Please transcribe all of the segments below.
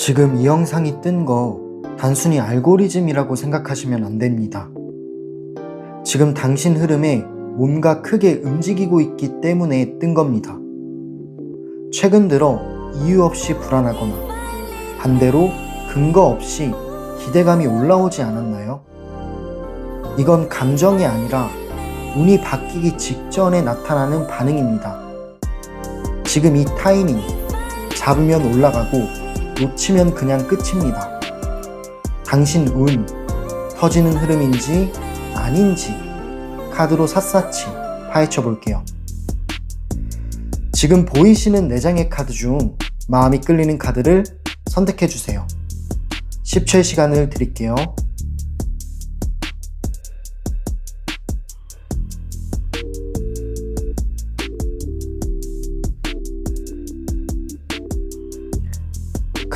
지금 이 영상이 뜬 거 단순히 알고리즘이라고 생각하시면 안 됩니다. 지금 당신 흐름에 뭔가 크게 움직이고 있기 때문에 뜬 겁니다. 최근 들어 이유 없이 불안하거나 반대로 근거 없이 기대감이 올라오지 않았나요? 이건 감정이 아니라 운이 바뀌기 직전에 나타나는 반응입니다. 지금 이 타이밍, 잡으면 올라가고 놓치면 그냥 끝입니다. 당신 운, 터지는 흐름인지 아닌지 카드로 샅샅이 파헤쳐 볼게요. 지금 보이시는 4장의 카드 중 마음이 끌리는 카드를 선택해 주세요. 10초의 시간을 드릴게요.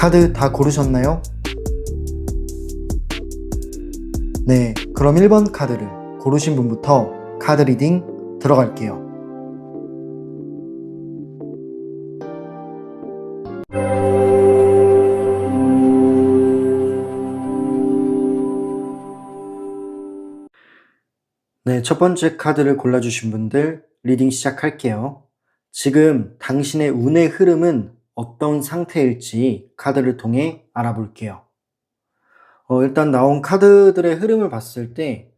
카드 다 고르셨나요? 네, 그럼 1번 카드를 고르신 분부터 카드 리딩 들어갈게요. 네, 첫 번째 카드를 골라주신 분들 리딩 시작할게요. 지금 당신의 운의 흐름은 어떤 상태일지 카드를 통해 알아볼게요. 일단 나온 카드들의 흐름을 봤을 때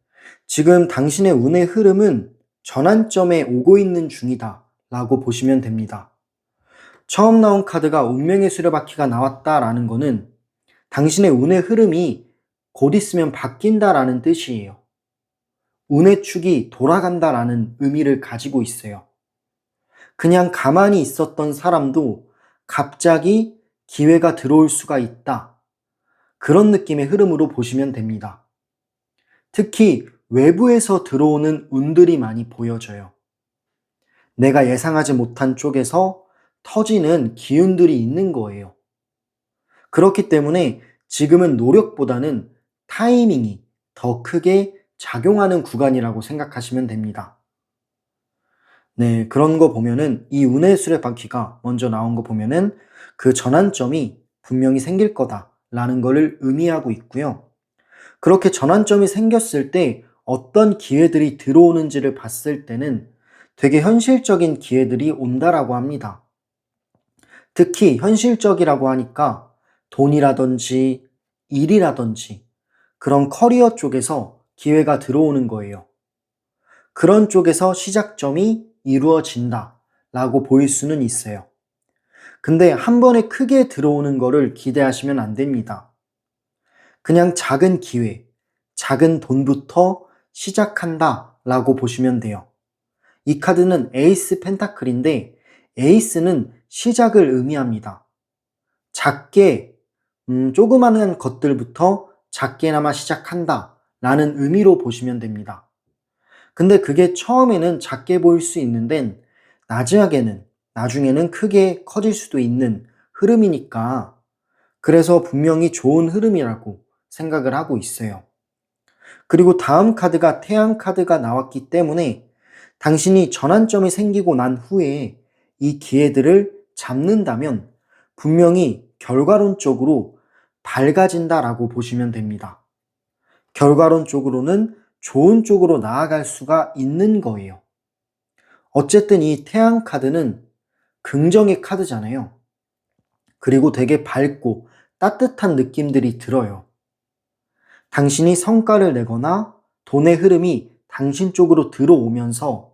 지금 당신의 운의 흐름은 전환점에 오고 있는 중이다 라고 보시면 됩니다. 처음 나온 카드가 운명의 수레바퀴가 나왔다라는 거는 당신의 운의 흐름이 곧 있으면 바뀐다라는 뜻이에요. 운의 축이 돌아간다라는 의미를 가지고 있어요. 그냥 가만히 있었던 사람도 갑자기 기회가 들어올 수가 있다. 그런 느낌의 흐름으로 보시면 됩니다. 특히 외부에서 들어오는 운들이 많이 보여져요. 내가 예상하지 못한 쪽에서 터지는 기운들이 있는 거예요. 그렇기 때문에 지금은 노력보다는 타이밍이 더 크게 작용하는 구간이라고 생각하시면 됩니다. 네, 그런 거 보면은 이 운의 수레바퀴가 먼저 나온 거 보면은 그 전환점이 분명히 생길 거다라는 거를 의미하고 있고요. 그렇게 전환점이 생겼을 때 어떤 기회들이 들어오는지를 봤을 때는 되게 현실적인 기회들이 온다라고 합니다. 특히 현실적이라고 하니까 돈이라든지 일이라든지 그런 커리어 쪽에서 기회가 들어오는 거예요. 그런 쪽에서 시작점이 이루어진다 라고 보일 수는 있어요. 근데 한 번에 크게 들어오는 거를 기대하시면 안 됩니다. 그냥 작은 기회, 작은 돈부터 시작한다 라고 보시면 돼요. 이 카드는 에이스 펜타클인데 에이스는 시작을 의미합니다. 작게, 조그마한 것들부터 작게나마 시작한다 라는 의미로 보시면 됩니다. 근데 그게 처음에는 작게 보일 수 있는데 나중에는 크게 커질 수도 있는 흐름이니까 그래서 분명히 좋은 흐름이라고 생각을 하고 있어요. 그리고 다음 카드가 태양 카드가 나왔기 때문에 당신이 전환점이 생기고 난 후에 이 기회들을 잡는다면 분명히 결과론적으로 밝아진다라고 보시면 됩니다. 결과론적으로는 좋은 쪽으로 나아갈 수가 있는 거예요. 어쨌든 이 태양 카드는 긍정의 카드잖아요. 그리고 되게 밝고 따뜻한 느낌들이 들어요. 당신이 성과를 내거나 돈의 흐름이 당신 쪽으로 들어오면서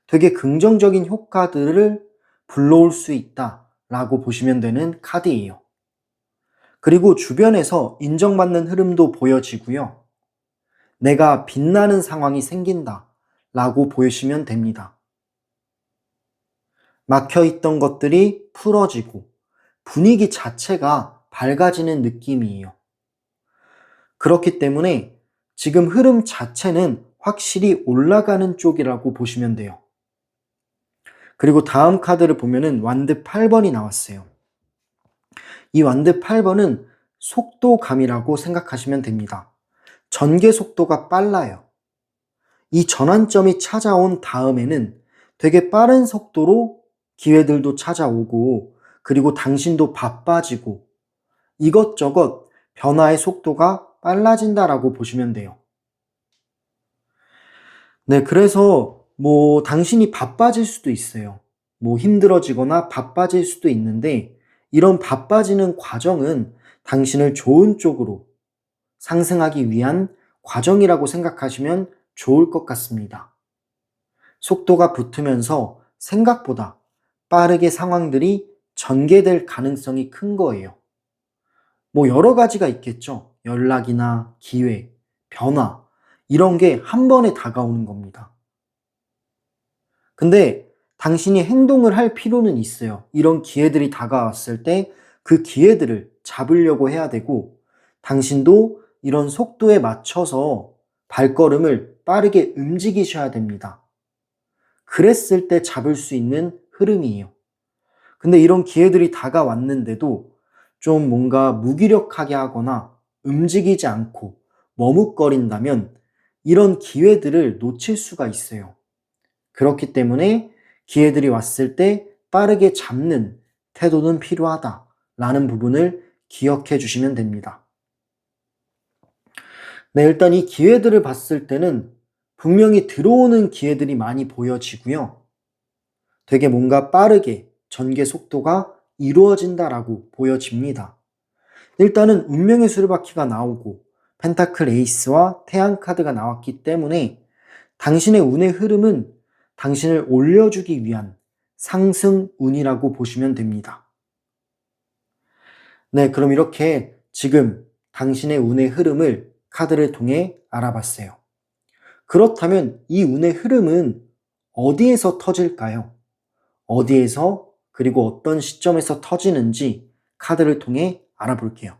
되게 긍정적인 효과들을 불러올 수 있다라고 보시면 되는 카드예요. 그리고 주변에서 인정받는 흐름도 보여지고요. 내가 빛나는 상황이 생긴다 라고 보시면 됩니다. 막혀있던 것들이 풀어지고 분위기 자체가 밝아지는 느낌이에요. 그렇기 때문에 지금 흐름 자체는 확실히 올라가는 쪽이라고 보시면 돼요. 그리고 다음 카드를 보면은 완드 8번이 나왔어요. 이 완드 8번은 속도감이라고 생각하시면 됩니다. 전개 속도가 빨라요. 이 전환점이 찾아온 다음에는 되게 빠른 속도로 기회들도 찾아오고 그리고 당신도 바빠지고 이것저것 변화의 속도가 빨라진다라고 보시면 돼요. 네, 그래서 당신이 바빠질 수도 있어요. 힘들어지거나 바빠질 수도 있는데 이런 바빠지는 과정은 당신을 좋은 쪽으로 상승하기 위한 과정이라고 생각하시면 좋을 것 같습니다. 속도가 붙으면서 생각보다 빠르게 상황들이 전개될 가능성이 큰 거예요. 여러 가지가 있겠죠. 연락이나 기회, 변화, 이런 게 한 번에 다가오는 겁니다. 근데 당신이 행동을 할 필요는 있어요. 이런 기회들이 다가왔을 때 그 기회들을 잡으려고 해야 되고, 당신도 이런 속도에 맞춰서 발걸음을 빠르게 움직이셔야 됩니다. 그랬을 때 잡을 수 있는 흐름이에요. 근데 이런 기회들이 다가왔는데도 좀 뭔가 무기력하게 하거나 움직이지 않고 머뭇거린다면 이런 기회들을 놓칠 수가 있어요. 그렇기 때문에 기회들이 왔을 때 빠르게 잡는 태도는 필요하다라는 부분을 기억해 주시면 됩니다. 네, 일단 이 기회들을 봤을 때는 분명히 들어오는 기회들이 많이 보여지고요. 되게 뭔가 빠르게 전개 속도가 이루어진다라고 보여집니다. 일단은 운명의 수레바퀴가 나오고 펜타클 에이스와 태양 카드가 나왔기 때문에 당신의 운의 흐름은 당신을 올려주기 위한 상승 운이라고 보시면 됩니다. 네, 그럼 이렇게 지금 당신의 운의 흐름을 카드를 통해 알아봤어요. 그렇다면 이 운의 흐름은 어디에서 터질까요? 어디에서 그리고 어떤 시점에서 터지는지 카드를 통해 알아볼게요.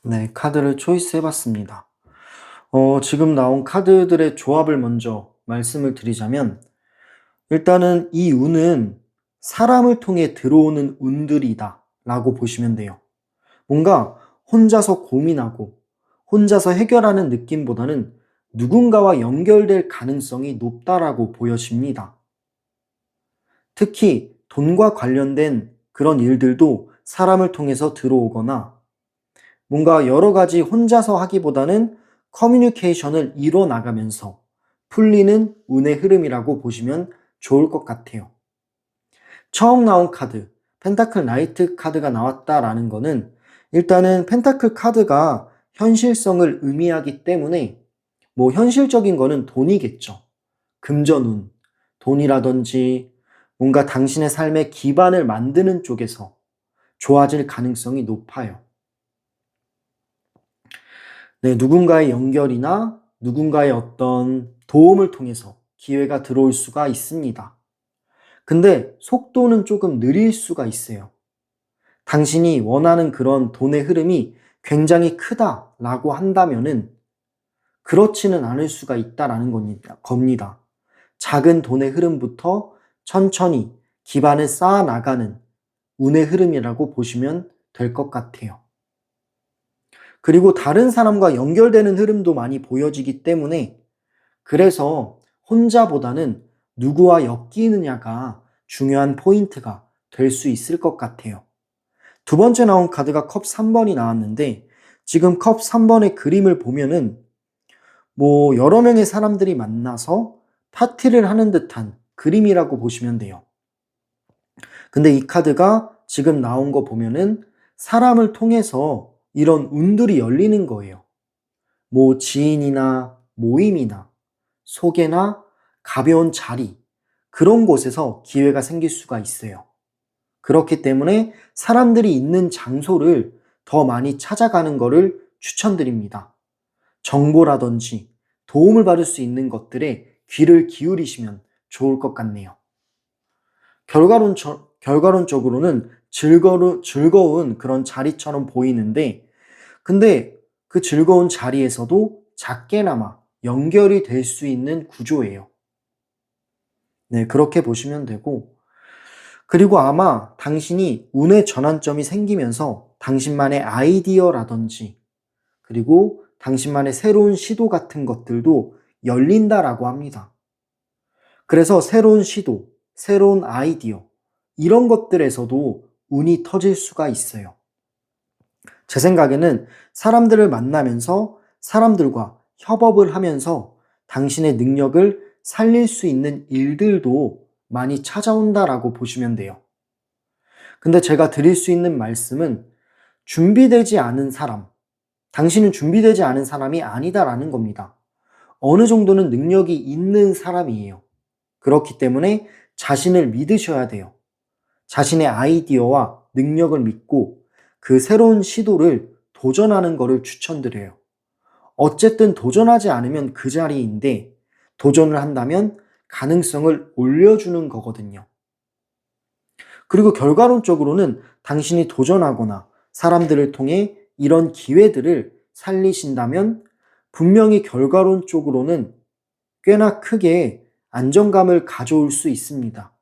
네, 카드를 초이스 해봤습니다. 지금 나온 카드들의 조합을 먼저 말씀을 드리자면, 일단은 이 운은 사람을 통해 들어오는 운들이다 라고 보시면 돼요. 뭔가 혼자서 고민하고 혼자서 해결하는 느낌보다는 누군가와 연결될 가능성이 높다라고 보여집니다. 특히 돈과 관련된 그런 일들도 사람을 통해서 들어오거나 뭔가 여러 가지 혼자서 하기보다는 커뮤니케이션을 이뤄나가면서 풀리는 운의 흐름이라고 보시면 좋을 것 같아요. 처음 나온 카드, 펜타클 나이트 카드가 나왔다라는 거는 일단은 펜타클 카드가 현실성을 의미하기 때문에 현실적인 거는 돈이겠죠. 금전운, 돈이라든지 뭔가 당신의 삶의 기반을 만드는 쪽에서 좋아질 가능성이 높아요. 네, 누군가의 연결이나 누군가의 어떤 도움을 통해서 기회가 들어올 수가 있습니다. 근데 속도는 조금 느릴 수가 있어요. 당신이 원하는 그런 돈의 흐름이 굉장히 크다라고 한다면은 그렇지는 않을 수가 있다라는 겁니다. 작은 돈의 흐름부터 천천히 기반을 쌓아 나가는 운의 흐름이라고 보시면 될 것 같아요. 그리고 다른 사람과 연결되는 흐름도 많이 보여지기 때문에 그래서 혼자보다는 누구와 엮이느냐가 중요한 포인트가 될 수 있을 것 같아요. 두 번째 나온 카드가 컵 3번이 나왔는데 지금 컵 3번의 그림을 보면은 여러 명의 사람들이 만나서 파티를 하는 듯한 그림이라고 보시면 돼요. 근데 이 카드가 지금 나온 거 보면은 사람을 통해서 이런 운들이 열리는 거예요. 지인이나 모임이나 소개나 가벼운 자리, 그런 곳에서 기회가 생길 수가 있어요. 그렇기 때문에 사람들이 있는 장소를 더 많이 찾아가는 것을 추천드립니다. 정보라든지 도움을 받을 수 있는 것들에 귀를 기울이시면 좋을 것 같네요. 결과론적으로는 즐거운 그런 자리처럼 보이는데, 근데 그 즐거운 자리에서도 작게나마 연결이 될 수 있는 구조예요. 네, 그렇게 보시면 되고, 그리고 아마 당신이 운의 전환점이 생기면서 당신만의 아이디어라든지, 그리고 당신만의 새로운 시도 같은 것들도 열린다라고 합니다. 그래서 새로운 시도, 새로운 아이디어, 이런 것들에서도 운이 터질 수가 있어요. 제 생각에는 사람들을 만나면서 사람들과 협업을 하면서 당신의 능력을 살릴 수 있는 일들도 많이 찾아온다라고 보시면 돼요. 근데 제가 드릴 수 있는 말씀은 준비되지 않은 사람, 당신은 준비되지 않은 사람이 아니다라는 겁니다. 어느 정도는 능력이 있는 사람이에요. 그렇기 때문에 자신을 믿으셔야 돼요. 자신의 아이디어와 능력을 믿고 그 새로운 시도를 도전하는 것을 추천드려요. 어쨌든 도전하지 않으면 그 자리인데 도전을 한다면 가능성을 올려주는 거거든요. 그리고 결과론적으로는 당신이 도전하거나 사람들을 통해 이런 기회들을 살리신다면 분명히 결과론적으로는 꽤나 크게 안정감을 가져올 수 있습니다.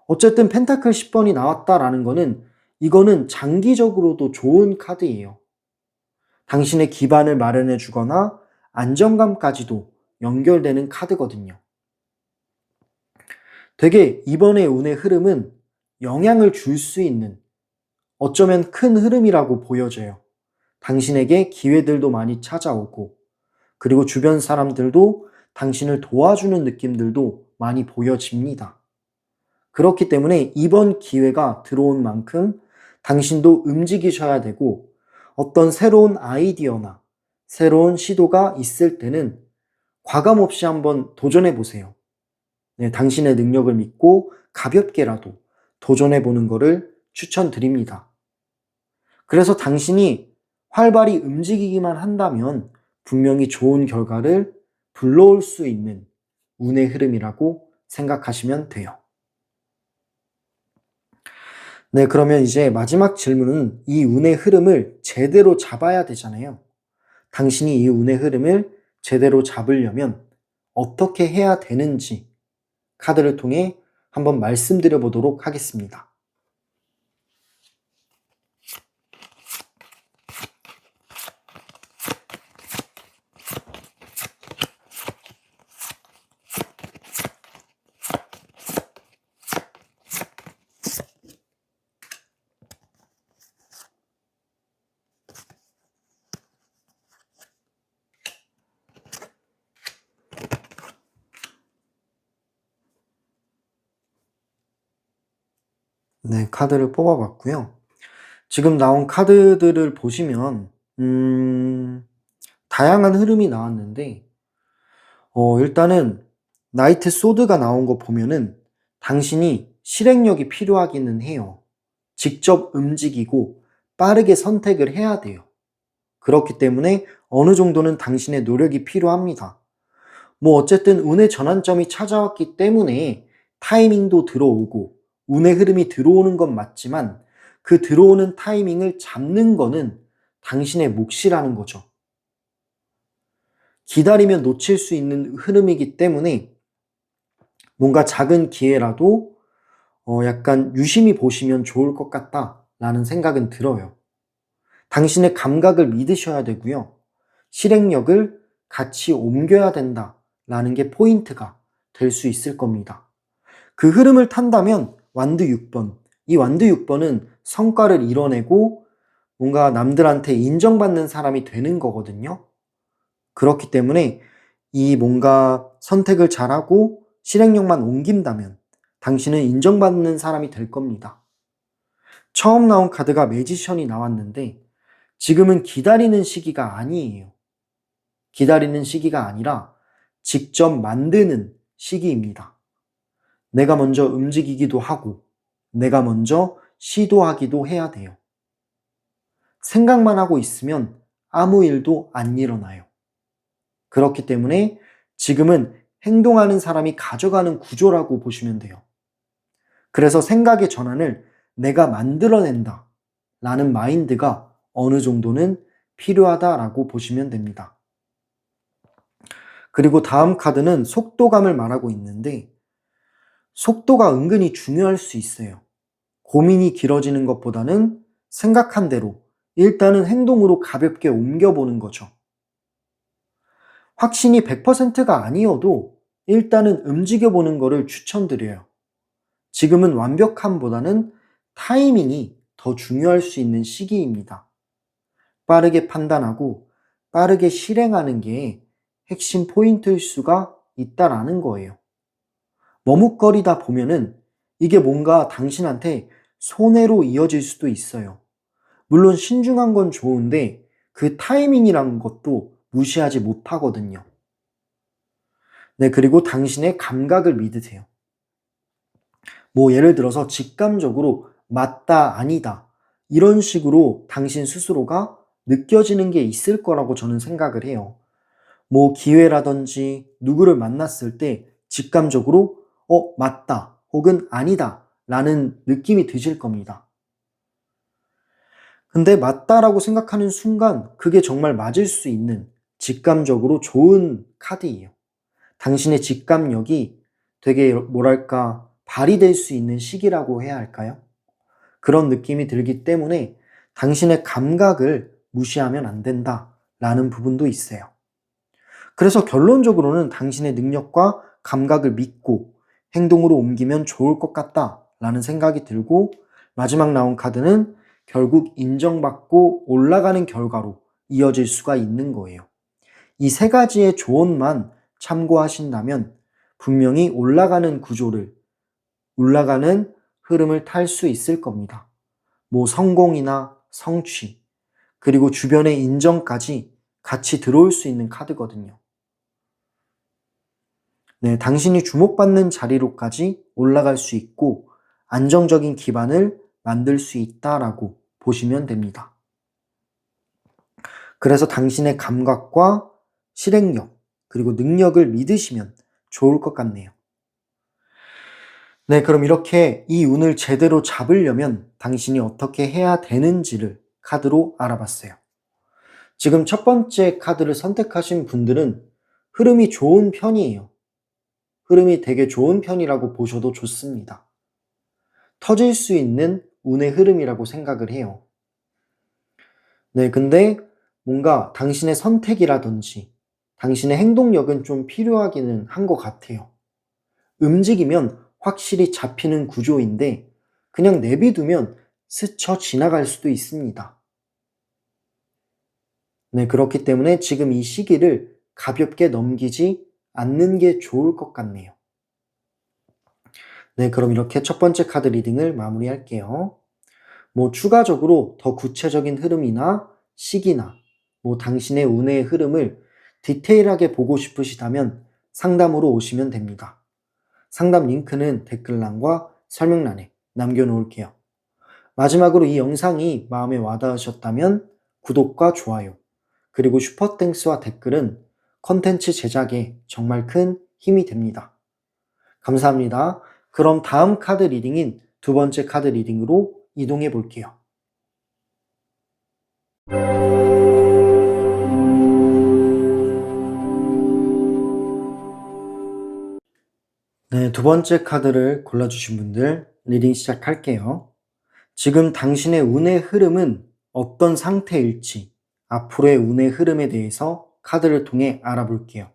어쨌든 펜타클 10번이 나왔다라는 거는 이거는 장기적으로도 좋은 카드예요. 당신의 기반을 마련해 주거나 안정감까지도 연결되는 카드거든요. 되게 이번의 운의 흐름은 영향을 줄 수 있는 어쩌면 큰 흐름이라고 보여져요. 당신에게 기회들도 많이 찾아오고 그리고 주변 사람들도 당신을 도와주는 느낌들도 많이 보여집니다. 그렇기 때문에 이번 기회가 들어온 만큼 당신도 움직이셔야 되고 어떤 새로운 아이디어나 새로운 시도가 있을 때는 과감 없이 한번 도전해 보세요. 네, 당신의 능력을 믿고 가볍게라도 도전해 보는 것을 추천드립니다. 그래서 당신이 활발히 움직이기만 한다면 분명히 좋은 결과를 불러올 수 있는 운의 흐름이라고 생각하시면 돼요. 네, 그러면 이제 마지막 질문은 이 운의 흐름을 제대로 잡아야 되잖아요. 당신이 이 운의 흐름을 제대로 잡으려면 어떻게 해야 되는지 카드를 통해 한번 말씀드려 보도록 하겠습니다. 네, 카드를 뽑아봤고요. 지금 나온 카드들을 보시면 다양한 흐름이 나왔는데 일단은 나이트 소드가 나온 거 보면은 당신이 실행력이 필요하기는 해요. 직접 움직이고 빠르게 선택을 해야 돼요. 그렇기 때문에 어느 정도는 당신의 노력이 필요합니다. 뭐 어쨌든 운의 전환점이 찾아왔기 때문에 타이밍도 들어오고 운의 흐름이 들어오는 건 맞지만 그 들어오는 타이밍을 잡는 거는 당신의 몫이라는 거죠. 기다리면 놓칠 수 있는 흐름이기 때문에 뭔가 작은 기회라도 약간 유심히 보시면 좋을 것 같다라는 생각은 들어요. 당신의 감각을 믿으셔야 되고요. 실행력을 같이 옮겨야 된다라는 게 포인트가 될 수 있을 겁니다. 그 흐름을 탄다면 완드 6번, 이 완드 6번은 성과를 이뤄내고 뭔가 남들한테 인정받는 사람이 되는 거거든요. 그렇기 때문에 이 뭔가 선택을 잘하고 실행력만 옮긴다면 당신은 인정받는 사람이 될 겁니다. 처음 나온 카드가 매지션이 나왔는데 지금은 기다리는 시기가 아니에요. 기다리는 시기가 아니라 직접 만드는 시기입니다. 내가 먼저 움직이기도 하고 내가 먼저 시도하기도 해야 돼요. 생각만 하고 있으면 아무 일도 안 일어나요. 그렇기 때문에 지금은 행동하는 사람이 가져가는 구조라고 보시면 돼요. 그래서 생각의 전환을 내가 만들어낸다 라는 마인드가 어느 정도는 필요하다라고 보시면 됩니다. 그리고 다음 카드는 속도감을 말하고 있는데 속도가 은근히 중요할 수 있어요. 고민이 길어지는 것보다는 생각한 대로 일단은 행동으로 가볍게 옮겨보는 거죠. 확신이 100%가 아니어도 일단은 움직여보는 거를 추천드려요. 지금은 완벽함보다는 타이밍이 더 중요할 수 있는 시기입니다. 빠르게 판단하고 빠르게 실행하는 게 핵심 포인트일 수가 있다라는 거예요. 머뭇거리다 보면은 이게 뭔가 당신한테 손해로 이어질 수도 있어요. 물론 신중한 건 좋은데 그 타이밍이라는 것도 무시하지 못하거든요. 네, 그리고 당신의 감각을 믿으세요. 뭐 예를 들어서 직감적으로 맞다, 아니다 이런 식으로 당신 스스로가 느껴지는 게 있을 거라고 저는 생각을 해요. 뭐 기회라든지 누구를 만났을 때 직감적으로 맞다 혹은 아니다 라는 느낌이 드실 겁니다. 근데 맞다라고 생각하는 순간 그게 정말 맞을 수 있는 직감적으로 좋은 카드예요. 당신의 직감력이 되게 뭐랄까 발휘될 수 있는 시기라고 해야 할까요? 그런 느낌이 들기 때문에 당신의 감각을 무시하면 안 된다라는 부분도 있어요. 그래서 결론적으로는 당신의 능력과 감각을 믿고 행동으로 옮기면 좋을 것 같다라는 생각이 들고 마지막 나온 카드는 결국 인정받고 올라가는 결과로 이어질 수가 있는 거예요. 이 세 가지의 조언만 참고하신다면 분명히 올라가는 흐름을 탈 수 있을 겁니다. 뭐 성공이나 성취, 그리고 주변의 인정까지 같이 들어올 수 있는 카드거든요. 네, 당신이 주목받는 자리로까지 올라갈 수 있고 안정적인 기반을 만들 수 있다라고 보시면 됩니다. 그래서 당신의 감각과 실행력, 그리고 능력을 믿으시면 좋을 것 같네요. 네, 그럼 이렇게 이 운을 제대로 잡으려면 당신이 어떻게 해야 되는지를 카드로 알아봤어요. 지금 첫 번째 카드를 선택하신 분들은 흐름이 좋은 편이에요. 흐름이 되게 좋은 편이라고 보셔도 좋습니다. 터질 수 있는 운의 흐름이라고 생각을 해요. 네, 근데 뭔가 당신의 선택이라든지 당신의 행동력은 좀 필요하기는 한 것 같아요. 움직이면 확실히 잡히는 구조인데 그냥 내비두면 스쳐 지나갈 수도 있습니다. 네, 그렇기 때문에 지금 이 시기를 가볍게 넘기지 않는 게 좋을 것 같네요. 네, 그럼 이렇게 첫 번째 카드 리딩을 마무리할게요. 뭐 추가적으로 더 구체적인 흐름이나 시기나 뭐 당신의 운의 흐름을 디테일하게 보고 싶으시다면 상담으로 오시면 됩니다. 상담 링크는 댓글란과 설명란에 남겨놓을게요. 마지막으로 이 영상이 마음에 와닿으셨다면 구독과 좋아요, 그리고 슈퍼땡스와 댓글은 컨텐츠 제작에 정말 큰 힘이 됩니다. 감사합니다. 그럼 다음 카드 리딩인 두 번째 카드 리딩으로 이동해 볼게요. 네, 두 번째 카드를 골라주신 분들 리딩 시작할게요. 지금 당신의 운의 흐름은 어떤 상태일지 앞으로의 운의 흐름에 대해서 카드를 통해 알아볼게요.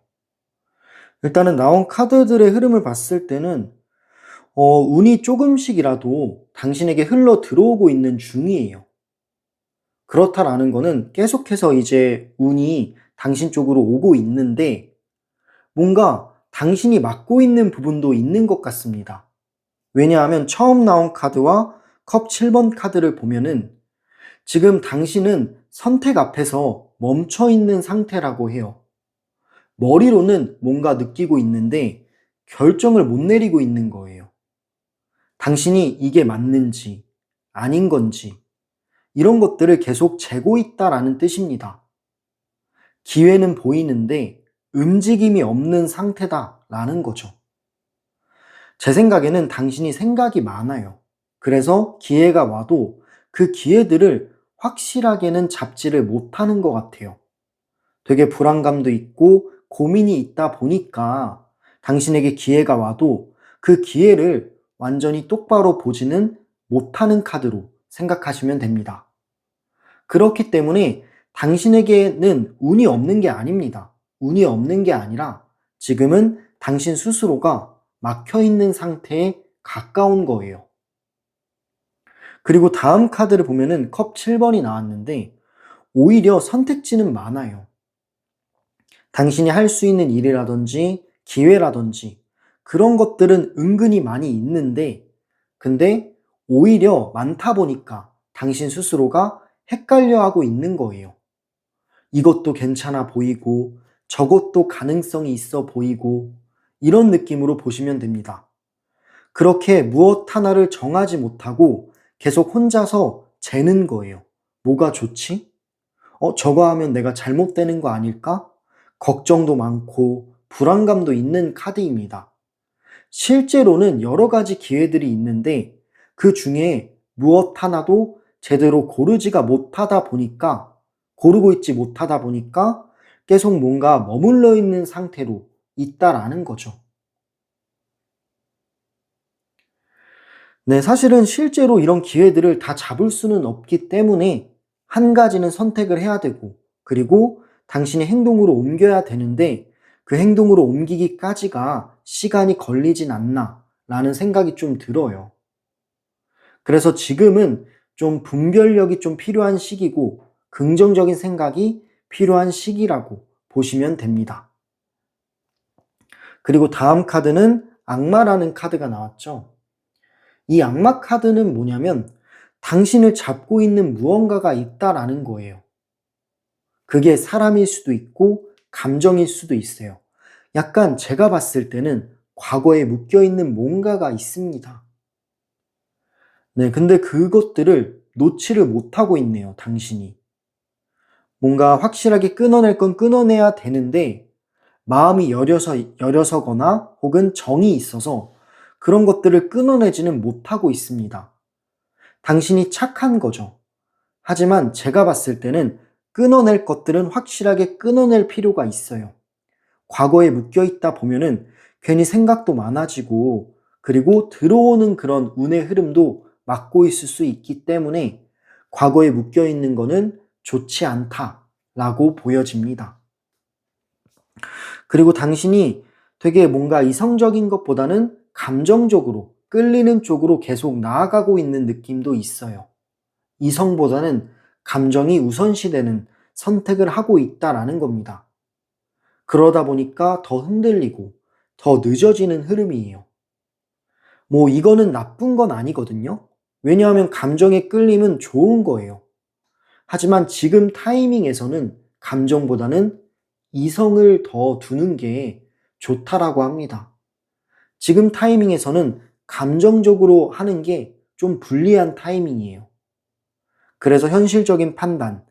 일단은 나온 카드들의 흐름을 봤을 때는 운이 조금씩이라도 당신에게 흘러 들어오고 있는 중이에요. 그렇다라는 거는 계속해서 이제 운이 당신 쪽으로 오고 있는데 뭔가 당신이 맡고 있는 부분도 있는 것 같습니다. 왜냐하면 처음 나온 카드와 컵 7번 카드를 보면은 지금 당신은 선택 앞에서 멈춰 있는 상태라고 해요. 머리로는 뭔가 느끼고 있는데 결정을 못 내리고 있는 거예요. 당신이 이게 맞는지 아닌 건지 이런 것들을 계속 재고 있다라는 뜻입니다. 기회는 보이는데 움직임이 없는 상태다라는 거죠. 제 생각에는 당신이 생각이 많아요. 그래서 기회가 와도 그 기회들을 확실하게는 잡지를 못하는 것 같아요. 되게 불안감도 있고 고민이 있다 보니까 당신에게 기회가 와도 그 기회를 완전히 똑바로 보지는 못하는 카드로 생각하시면 됩니다. 그렇기 때문에 당신에게는 운이 없는 게 아닙니다. 운이 없는 게 아니라 지금은 당신 스스로가 막혀 있는 상태에 가까운 거예요. 그리고 다음 카드를 보면은 컵 7번이 나왔는데 오히려 선택지는 많아요. 당신이 할 수 있는 일이라든지 기회라든지 그런 것들은 은근히 많이 있는데 근데 오히려 많다 보니까 당신 스스로가 헷갈려하고 있는 거예요. 이것도 괜찮아 보이고 저것도 가능성이 있어 보이고 이런 느낌으로 보시면 됩니다. 그렇게 무엇 하나를 정하지 못하고 계속 혼자서 재는 거예요. 뭐가 좋지? 저거 하면 내가 잘못되는 거 아닐까? 걱정도 많고 불안감도 있는 카드입니다. 실제로는 여러 가지 기회들이 있는데 그 중에 무엇 하나도 제대로 고르고 있지 못하다 보니까 계속 뭔가 머물러 있는 상태로 있다라는 거죠. 네, 사실은 실제로 이런 기회들을 다 잡을 수는 없기 때문에 한 가지는 선택을 해야 되고 그리고 당신의 행동으로 옮겨야 되는데 그 행동으로 옮기기까지가 시간이 걸리진 않나 라는 생각이 좀 들어요. 그래서 지금은 좀 분별력이 좀 필요한 시기고 긍정적인 생각이 필요한 시기라고 보시면 됩니다. 그리고 다음 카드는 악마라는 카드가 나왔죠. 이 악마 카드는 뭐냐면 당신을 잡고 있는 무언가가 있다라는 거예요. 그게 사람일 수도 있고 감정일 수도 있어요. 약간 제가 봤을 때는 과거에 묶여있는 뭔가가 있습니다. 네, 근데 그것들을 놓지를 못하고 있네요, 당신이. 뭔가 확실하게 끊어낼 건 끊어내야 되는데 마음이 여려서거나 혹은 정이 있어서 그런 것들을 끊어내지는 못하고 있습니다. 당신이 착한 거죠. 하지만 제가 봤을 때는 끊어낼 것들은 확실하게 끊어낼 필요가 있어요. 과거에 묶여 있다 보면은 괜히 생각도 많아지고 그리고 들어오는 그런 운의 흐름도 막고 있을 수 있기 때문에 과거에 묶여 있는 거는 좋지 않다라고 보여집니다. 그리고 당신이 되게 뭔가 이성적인 것보다는 감정적으로 끌리는 쪽으로 계속 나아가고 있는 느낌도 있어요. 이성보다는 감정이 우선시되는 선택을 하고 있다라는 겁니다. 그러다 보니까 더 흔들리고 더 늦어지는 흐름이에요. 뭐 이거는 나쁜 건 아니거든요. 왜냐하면 감정의 끌림은 좋은 거예요. 하지만 지금 타이밍에서는 감정보다는 이성을 더 두는 게 좋다라고 합니다. 지금 타이밍에서는 감정적으로 하는 게 좀 불리한 타이밍이에요. 그래서 현실적인 판단,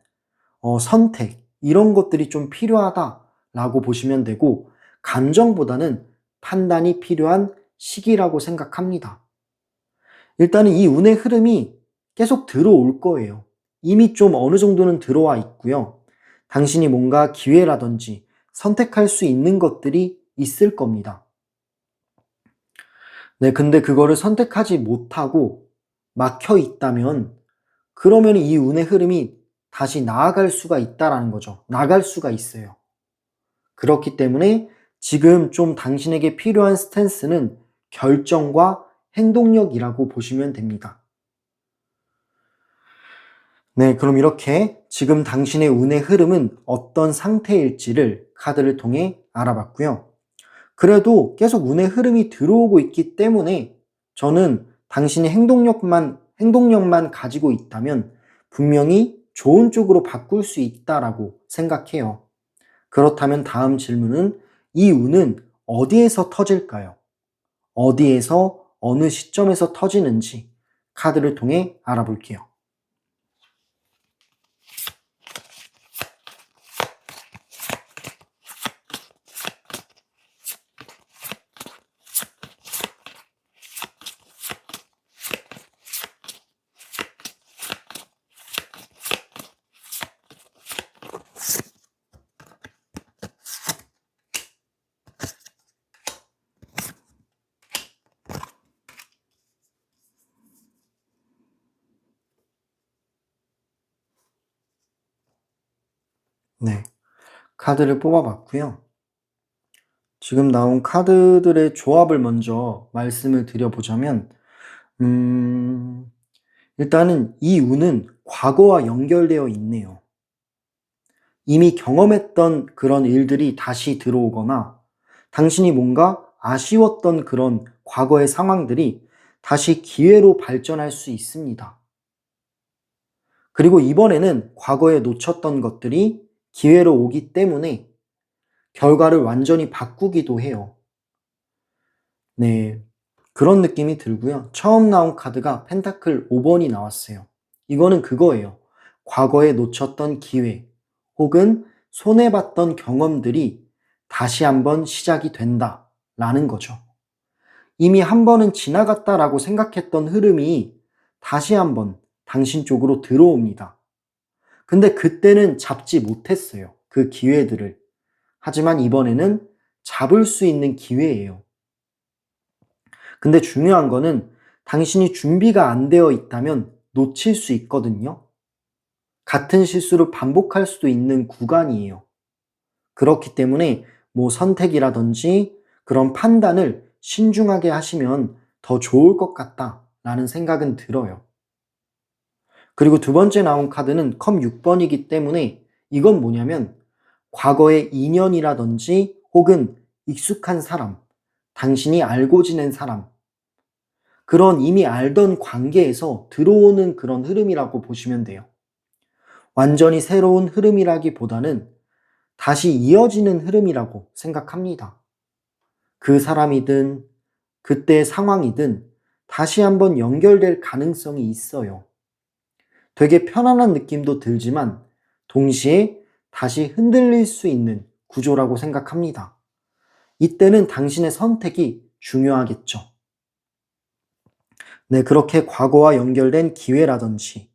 선택, 이런 것들이 좀 필요하다라고 보시면 되고, 감정보다는 판단이 필요한 시기라고 생각합니다. 일단은 이 운의 흐름이 계속 들어올 거예요. 이미 좀 어느 정도는 들어와 있고요. 당신이 뭔가 기회라든지 선택할 수 있는 것들이 있을 겁니다. 네, 근데 그거를 선택하지 못하고 막혀 있다면 그러면 이 운의 흐름이 다시 나아갈 수가 있다라는 거죠. 나갈 수가 있어요. 그렇기 때문에 지금 좀 당신에게 필요한 스탠스는 결정과 행동력이라고 보시면 됩니다. 네, 그럼 이렇게 지금 당신의 운의 흐름은 어떤 상태일지를 카드를 통해 알아봤고요. 그래도 계속 운의 흐름이 들어오고 있기 때문에 저는 당신이 행동력만 가지고 있다면 분명히 좋은 쪽으로 바꿀 수 있다라고 생각해요. 그렇다면 다음 질문은 이 운은 어디에서 터질까요? 어디에서 어느 시점에서 터지는지 카드를 통해 알아볼게요. 네, 카드를 뽑아봤고요. 지금 나온 카드들의 조합을 먼저 말씀을 드려보자면, 음, 일단은 이 운은 과거와 연결되어 있네요. 이미 경험했던 그런 일들이 다시 들어오거나 당신이 뭔가 아쉬웠던 그런 과거의 상황들이 다시 기회로 발전할 수 있습니다. 그리고 이번에는 과거에 놓쳤던 것들이 기회로 오기 때문에 결과를 완전히 바꾸기도 해요. 네. 그런 느낌이 들고요. 처음 나온 카드가 펜타클 5번이 나왔어요. 이거는 그거예요. 과거에 놓쳤던 기회 혹은 손해봤던 경험들이 다시 한번 시작이 된다 라는 거죠. 이미 한 번은 지나갔다라고 생각했던 흐름이 다시 한번 당신 쪽으로 들어옵니다. 근데 그때는 잡지 못했어요. 그 기회들을. 하지만 이번에는 잡을 수 있는 기회예요. 근데 중요한 거는 당신이 준비가 안 되어 있다면 놓칠 수 있거든요. 같은 실수를 반복할 수도 있는 구간이에요. 그렇기 때문에 뭐 선택이라든지 그런 판단을 신중하게 하시면 더 좋을 것 같다라는 생각은 들어요. 그리고 두 번째 나온 카드는 컵 6번이기 때문에 이건 뭐냐면 과거의 인연이라든지 혹은 익숙한 사람, 당신이 알고 지낸 사람, 그런 이미 알던 관계에서 들어오는 그런 흐름이라고 보시면 돼요. 완전히 새로운 흐름이라기보다는 다시 이어지는 흐름이라고 생각합니다. 그 사람이든 그때의 상황이든 다시 한번 연결될 가능성이 있어요. 되게 편안한 느낌도 들지만 동시에 다시 흔들릴 수 있는 구조라고 생각합니다. 이때는 당신의 선택이 중요하겠죠. 네, 그렇게 과거와 연결된 기회라든지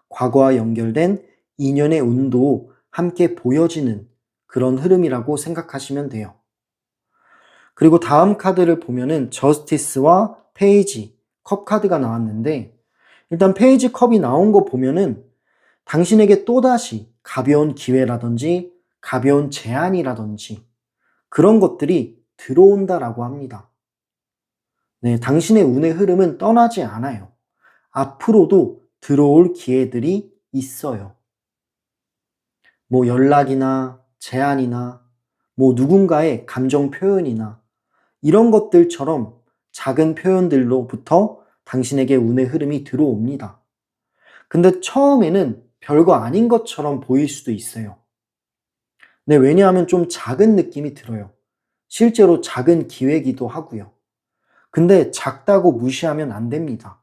과거와 연결된 인연의 운도 함께 보여지는 그런 흐름이라고 생각하시면 돼요. 그리고 다음 카드를 보면은 저스티스와 페이지, 컵 카드가 나왔는데 일단 페이지 컵이 나온 거 보면은 당신에게 또다시 가벼운 기회라든지 가벼운 제안이라든지 그런 것들이 들어온다라고 합니다. 네, 당신의 운의 흐름은 떠나지 않아요. 앞으로도 들어올 기회들이 있어요. 뭐 연락이나 제안이나 뭐 누군가의 감정 표현이나 이런 것들처럼 작은 표현들로부터 당신에게 운의 흐름이 들어옵니다. 근데 처음에는 별거 아닌 것처럼 보일 수도 있어요. 네, 왜냐하면 좀 작은 느낌이 들어요. 실제로 작은 기회이기도 하고요. 근데 작다고 무시하면 안 됩니다.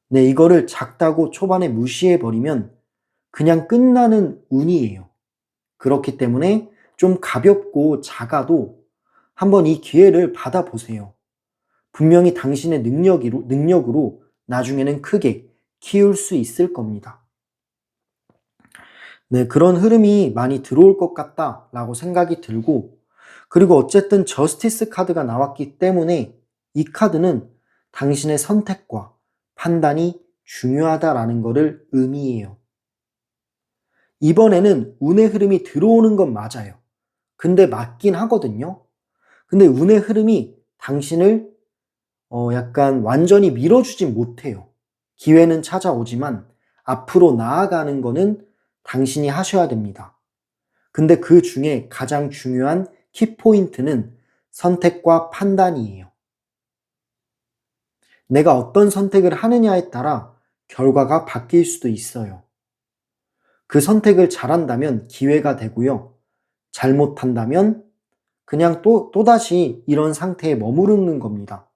네, 이거를 작다고 초반에 무시해버리면 그냥 끝나는 운이에요. 그렇기 때문에 좀 가볍고 작아도 한번 이 기회를 받아보세요. 분명히 당신의 능력으로 나중에는 크게 키울 수 있을 겁니다. 네, 그런 흐름이 많이 들어올 것 같다라고 생각이 들고, 그리고 어쨌든 저스티스 카드가 나왔기 때문에 이 카드는 당신의 선택과 판단이 중요하다라는 것을 의미해요. 이번에는 운의 흐름이 들어오는 건 맞아요. 근데 맞긴 하거든요. 근데 운의 흐름이 당신을 약간 완전히 밀어주진 못해요. 기회는 찾아오지만 앞으로 나아가는 거는 당신이 하셔야 됩니다. 근데 그 중에 가장 중요한 키포인트는 선택과 판단이에요. 내가 어떤 선택을 하느냐에 따라 결과가 바뀔 수도 있어요. 그 선택을 잘한다면 기회가 되고요. 잘못한다면 그냥 또다시 이런 상태에 머무르는 겁니다.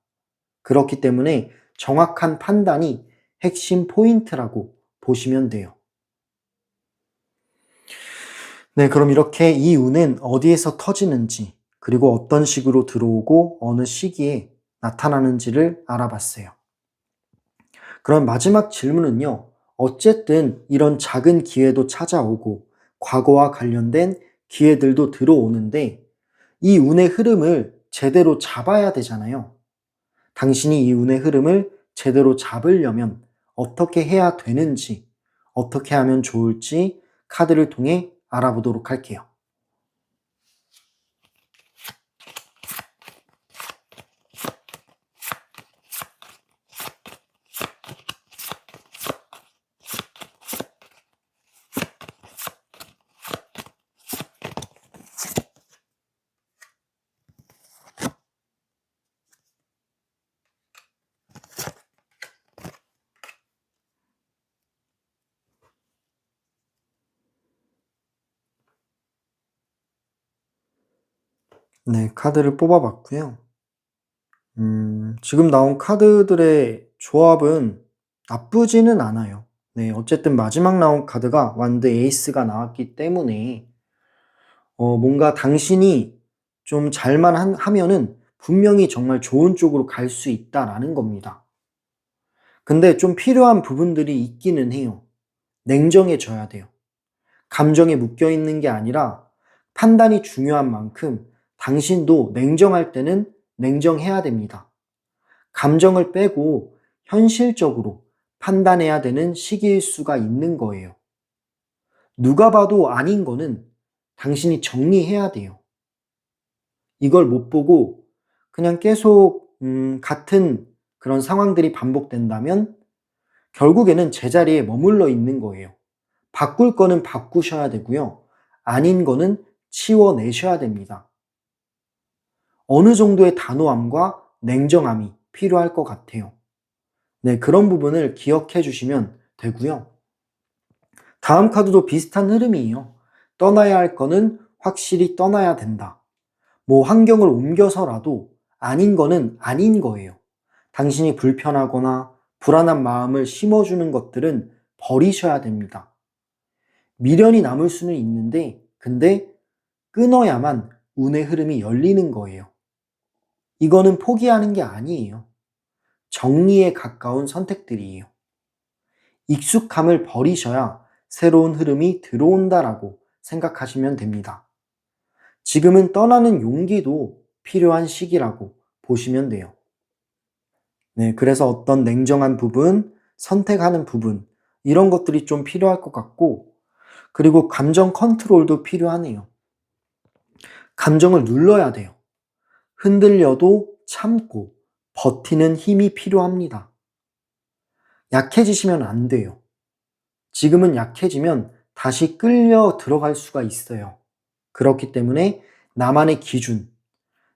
그렇기 때문에 정확한 판단이 핵심 포인트라고 보시면 돼요. 네, 그럼 이렇게 이 운은 어디에서 터지는지, 그리고 어떤 식으로 들어오고 어느 시기에 나타나는지를 알아봤어요. 그럼 마지막 질문은요. 어쨌든 이런 작은 기회도 찾아오고 과거와 관련된 기회들도 들어오는데 이 운의 흐름을 제대로 잡아야 되잖아요. 당신이 이 운의 흐름을 제대로 잡으려면 어떻게 해야 되는지, 어떻게 하면 좋을지 카드를 통해 알아보도록 할게요. 네, 카드를 뽑아봤고요. 지금 나온 카드들의 조합은 나쁘지는 않아요. 네, 어쨌든 마지막 나온 카드가 완드 에이스가 나왔기 때문에 뭔가 당신이 좀 잘만 하면은 분명히 정말 좋은 쪽으로 갈 수 있다라는 겁니다. 근데 좀 필요한 부분들이 있기는 해요. 냉정해져야 돼요. 감정에 묶여 있는 게 아니라 판단이 중요한 만큼 당신도 냉정할 때는 냉정해야 됩니다. 감정을 빼고 현실적으로 판단해야 되는 시기일 수가 있는 거예요. 누가 봐도 아닌 거는 당신이 정리해야 돼요. 이걸 못 보고 그냥 계속 같은 그런 상황들이 반복된다면 결국에는 제자리에 머물러 있는 거예요. 바꿀 거는 바꾸셔야 되고요. 아닌 거는 치워내셔야 됩니다. 어느 정도의 단호함과 냉정함이 필요할 것 같아요. 네, 그런 부분을 기억해 주시면 되고요. 다음 카드도 비슷한 흐름이에요. 떠나야 할 거는 확실히 떠나야 된다. 뭐 환경을 옮겨서라도 아닌 거는 아닌 거예요. 당신이 불편하거나 불안한 마음을 심어주는 것들은 버리셔야 됩니다. 미련이 남을 수는 있는데, 근데 끊어야만 운의 흐름이 열리는 거예요. 이거는 포기하는 게 아니에요. 정리에 가까운 선택들이에요. 익숙함을 버리셔야 새로운 흐름이 들어온다라고 생각하시면 됩니다. 지금은 떠나는 용기도 필요한 시기라고 보시면 돼요. 네, 그래서 어떤 냉정한 부분, 선택하는 부분, 이런 것들이 좀 필요할 것 같고, 그리고 감정 컨트롤도 필요하네요. 감정을 눌러야 돼요. 흔들려도 참고 버티는 힘이 필요합니다. 약해지시면 안 돼요. 지금은 약해지면 다시 끌려 들어갈 수가 있어요. 그렇기 때문에 나만의 기준,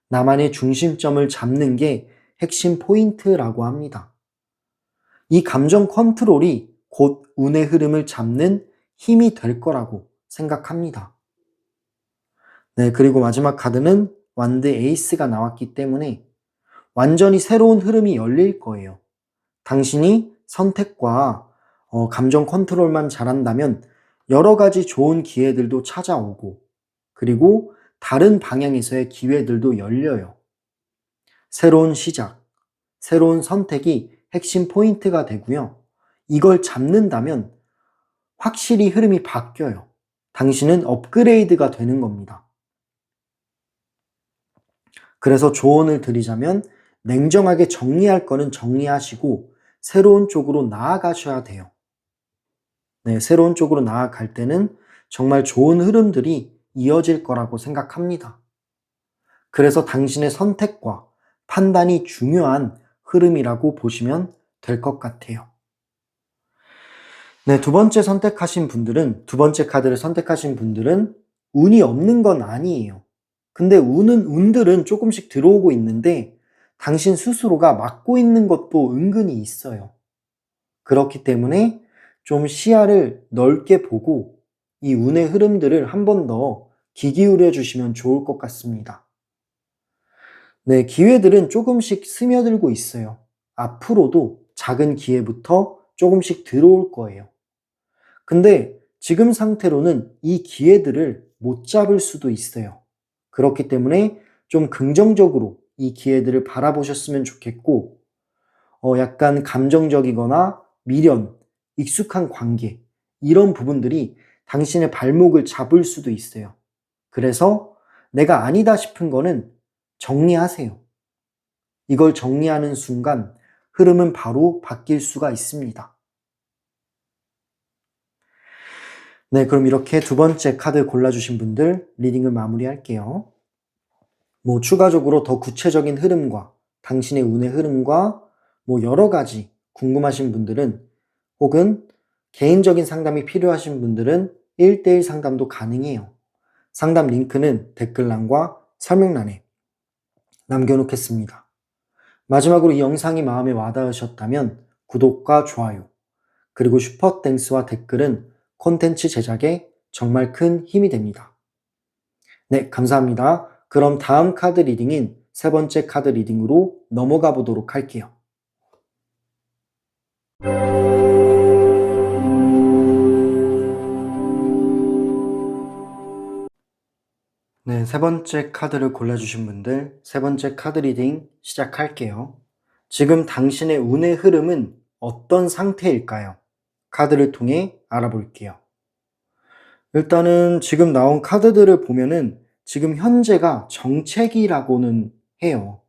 나만의 중심점을 잡는 게 핵심 포인트라고 합니다. 이 감정 컨트롤이 곧 운의 흐름을 잡는 힘이 될 거라고 생각합니다. 네, 그리고 마지막 카드는 완드 에이스가 나왔기 때문에 완전히 새로운 흐름이 열릴 거예요. 당신이 선택과 감정 컨트롤만 잘한다면 여러 가지 좋은 기회들도 찾아오고, 그리고 다른 방향에서의 기회들도 열려요. 새로운 시작, 새로운 선택이 핵심 포인트가 되고요. 이걸 잡는다면 확실히 흐름이 바뀌어요. 당신은 업그레이드가 되는 겁니다. 그래서 조언을 드리자면 냉정하게 정리할 거는 정리하시고 새로운 쪽으로 나아가셔야 돼요. 네, 새로운 쪽으로 나아갈 때는 정말 좋은 흐름들이 이어질 거라고 생각합니다. 그래서 당신의 선택과 판단이 중요한 흐름이라고 보시면 될 것 같아요. 네, 두 번째 카드를 선택하신 분들은 운이 없는 건 아니에요. 근데 운들은 조금씩 들어오고 있는데 당신 스스로가 막고 있는 것도 은근히 있어요. 그렇기 때문에 좀 시야를 넓게 보고 이 운의 흐름들을 한 번 더 귀 기울여 주시면 좋을 것 같습니다. 네, 기회들은 조금씩 스며들고 있어요. 앞으로도 작은 기회부터 조금씩 들어올 거예요. 근데 지금 상태로는 이 기회들을 못 잡을 수도 있어요. 그렇기 때문에 좀 긍정적으로 이 기회들을 바라보셨으면 좋겠고, 약간 감정적이거나 미련, 익숙한 관계, 이런 부분들이 당신의 발목을 잡을 수도 있어요. 그래서 내가 아니다 싶은 거는 정리하세요. 이걸 정리하는 순간 흐름은 바로 바뀔 수가 있습니다. 네, 그럼 이렇게 두 번째 카드 골라주신 분들 리딩을 마무리할게요. 추가적으로 더 구체적인 흐름과 당신의 운의 흐름과 여러 가지 궁금하신 분들은 혹은 개인적인 상담이 필요하신 분들은 1대1 상담도 가능해요. 상담 링크는 댓글란과 설명란에 남겨놓겠습니다. 마지막으로 이 영상이 마음에 와닿으셨다면 구독과 좋아요, 그리고 슈퍼땡스와 댓글은 콘텐츠 제작에 정말 큰 힘이 됩니다. 네, 감사합니다. 그럼 다음 카드 리딩인 세 번째 카드 리딩으로 넘어가 보도록 할게요. 네, 세 번째 카드를 골라주신 분들, 세 번째 카드 리딩 시작할게요. 지금 당신의 운의 흐름은 어떤 상태일까요? 카드를 통해 알아볼게요. 일단은 지금 나온 카드들을 보면은 지금 현재가 정체기라고는 해요.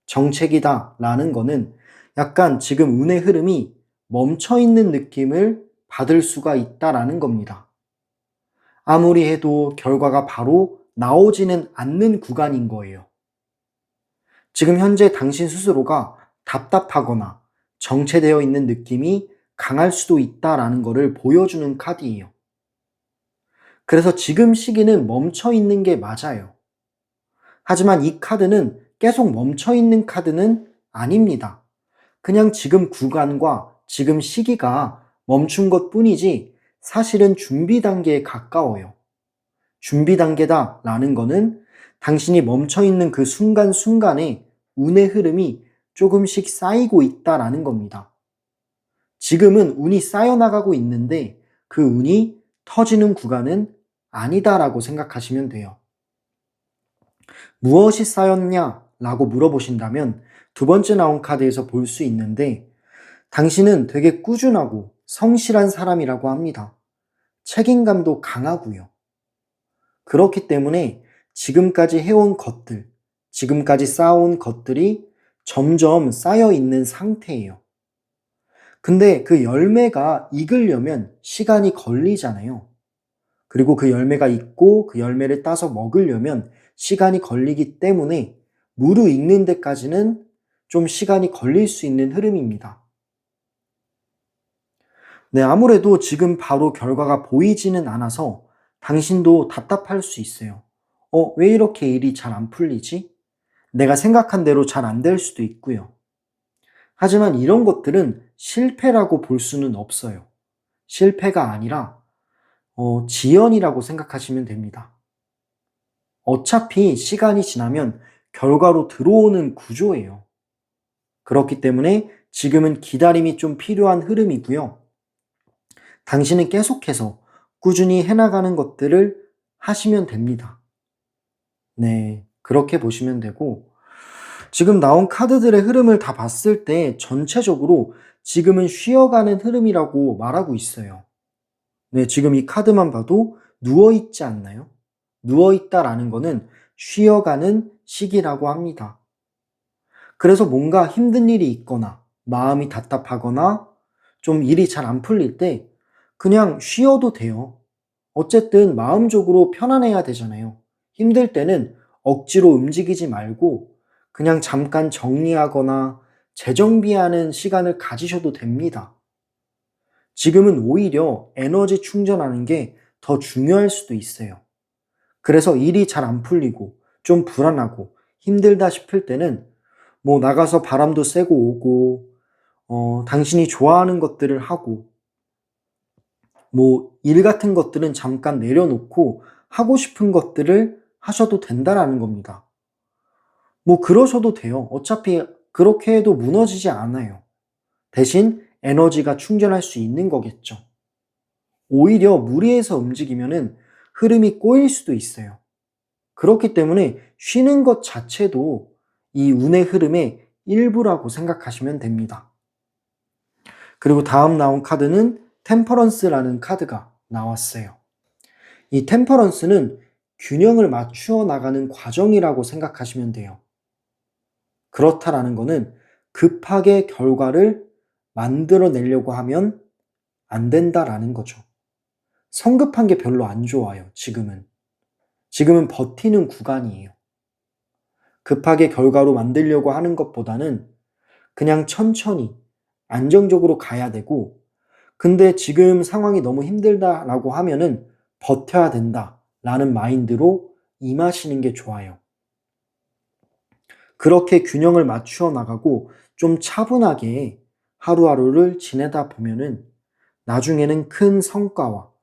정체기다 라는 거는 약간 지금 운의 흐름이 멈춰 있는 느낌을 받을 수가 있다라는 겁니다. 아무리 해도 결과가 바로 나오지는 않는 구간인 거예요. 지금 현재 당신 스스로가 답답하거나 정체되어 있는 느낌이 강할 수도 있다라는 것을 보여주는 카드예요. 그래서 지금 시기는 멈춰 있는 게 맞아요. 하지만 이 카드는 계속 멈춰 있는 카드는 아닙니다. 그냥 지금 구간과 지금 시기가 멈춘 것 뿐이지 사실은 준비 단계에 가까워요. 준비 단계다 라는 거는 당신이 멈춰 있는 그 순간순간에 운의 흐름이 조금씩 쌓이고 있다라는 겁니다. 지금은 운이 쌓여나가고 있는데 그 운이 터지는 구간은 아니다라고 생각하시면 돼요. 무엇이 쌓였냐? 라고 물어보신다면 두 번째 나온 카드에서 볼 수 있는데 당신은 되게 꾸준하고 성실한 사람이라고 합니다. 책임감도 강하고요. 그렇기 때문에 지금까지 해온 것들, 지금까지 쌓아온 것들이 점점 쌓여 있는 상태예요. 근데 그 열매가 익으려면 시간이 걸리잖아요. 그리고 그 열매가 익고 그 열매를 따서 먹으려면 시간이 걸리기 때문에 무르익는 데까지는 좀 시간이 걸릴 수 있는 흐름입니다. 네, 아무래도 지금 바로 결과가 보이지는 않아서 당신도 답답할 수 있어요. 왜 이렇게 일이 잘 안 풀리지? 내가 생각한 대로 잘 안 될 수도 있고요. 하지만 이런 것들은 실패라고 볼 수는 없어요. 실패가 아니라 지연이라고 생각하시면 됩니다. 어차피 시간이 지나면 결과로 들어오는 구조예요. 그렇기 때문에 지금은 기다림이 좀 필요한 흐름이고요. 당신은 계속해서 꾸준히 해나가는 것들을 하시면 됩니다. 네, 그렇게 보시면 되고 지금 나온 카드들의 흐름을 다 봤을 때 전체적으로 지금은 쉬어가는 흐름이라고 말하고 있어요. 네, 지금 이 카드만 봐도 누워있지 않나요? 누워있다라는 거는 쉬어가는 시기라고 합니다. 그래서 뭔가 힘든 일이 있거나 마음이 답답하거나 좀 일이 잘 안 풀릴 때 그냥 쉬어도 돼요. 어쨌든 마음적으로 편안해야 되잖아요. 힘들 때는 억지로 움직이지 말고 그냥 잠깐 정리하거나 재정비하는 시간을 가지셔도 됩니다. 지금은 오히려 에너지 충전하는 게 더 중요할 수도 있어요. 그래서 일이 잘 안 풀리고 좀 불안하고 힘들다 싶을 때는 나가서 바람도 쐬고 오고 당신이 좋아하는 것들을 하고 일 같은 것들은 잠깐 내려놓고 하고 싶은 것들을 하셔도 된다라는 겁니다. 그러셔도 돼요. 어차피 그렇게 해도 무너지지 않아요. 대신 에너지가 충전할 수 있는 거겠죠. 오히려 무리해서 움직이면은 흐름이 꼬일 수도 있어요. 그렇기 때문에 쉬는 것 자체도 이 운의 흐름의 일부라고 생각하시면 됩니다. 그리고 다음 나온 카드는 템퍼런스라는 카드가 나왔어요. 이 템퍼런스는 균형을 맞추어 나가는 과정이라고 생각하시면 돼요. 그렇다라는 거는 급하게 결과를 만들어내려고 하면 안 된다라는 거죠. 성급한 게 별로 안 좋아요, 지금은. 지금은 버티는 구간이에요. 급하게 결과로 만들려고 하는 것보다는 그냥 천천히 안정적으로 가야 되고, 근데 지금 상황이 너무 힘들다라고 하면은 버텨야 된다라는 마인드로 임하시는 게 좋아요. 그렇게 균형을 맞추어 나가고 좀 차분하게 하루하루를 지내다 보면은 나중에는 큰 성과와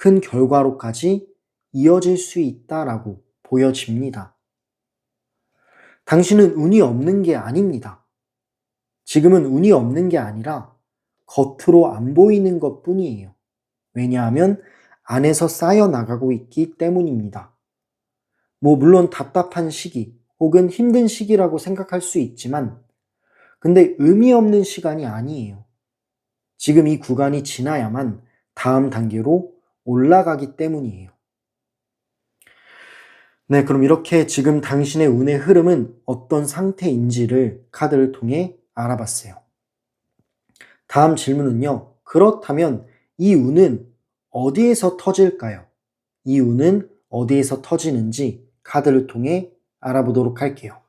큰 결과로까지 이어질 수 있다라고 보여집니다. 당신은 운이 없는 게 아닙니다. 지금은 운이 없는 게 아니라 겉으로 안 보이는 것 뿐이에요. 왜냐하면 안에서 쌓여 나가고 있기 때문입니다. 물론 답답한 시기 혹은 힘든 시기라고 생각할 수 있지만, 근데 의미 없는 시간이 아니에요. 지금 이 구간이 지나야만 다음 단계로 올라가기 때문이에요. 네, 그럼 이렇게 지금 당신의 운의 흐름은 어떤 상태인지를 카드를 통해 알아봤어요. 다음 질문은요. 그렇다면 이 운은 어디에서 터질까요? 이 운은 어디에서 터지는지 카드를 통해 알아보도록 할게요.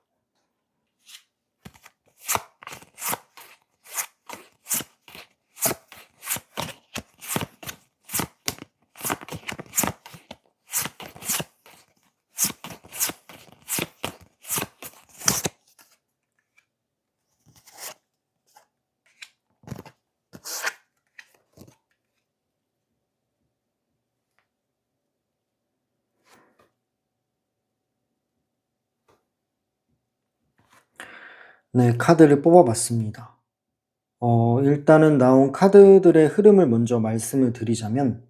네, 카드를 뽑아봤습니다. 일단은 나온 카드들의 흐름을 먼저 말씀을 드리자면,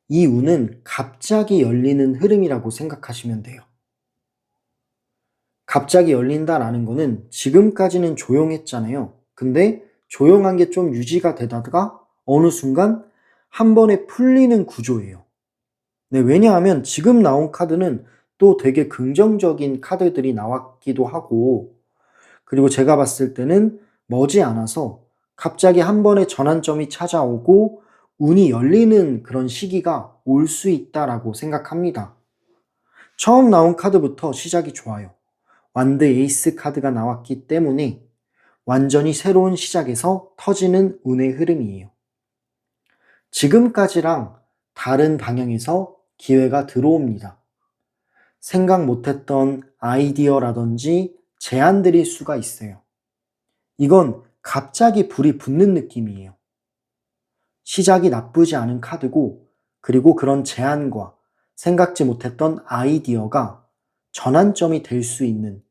이 운은 갑자기 열리는 흐름이라고 생각하시면 돼요. 갑자기 열린다라는 거는 지금까지는 조용했잖아요. 근데 조용한 게 좀 유지가 되다가 어느 순간 한 번에 풀리는 구조예요. 네, 왜냐하면 지금 나온 카드는 또 되게 긍정적인 카드들이 나왔기도 하고, 그리고 제가 봤을 때는 머지않아서 갑자기 한 번의 전환점이 찾아오고 운이 열리는 그런 시기가 올 수 있다라고 생각합니다. 처음 나온 카드부터 시작이 좋아요. 완드 에이스 카드가 나왔기 때문에 완전히 새로운 시작에서 터지는 운의 흐름이에요. 지금까지랑 다른 방향에서 기회가 들어옵니다. 생각 못했던 아이디어라든지 제안들일 수가 있어요. 이건 갑자기 불이 붙는 느낌이에요. 시작이 나쁘지 않은 카드고, 그리고 그런 제안과 생각지 못했던 아이디어가 전환점이 될 수 있는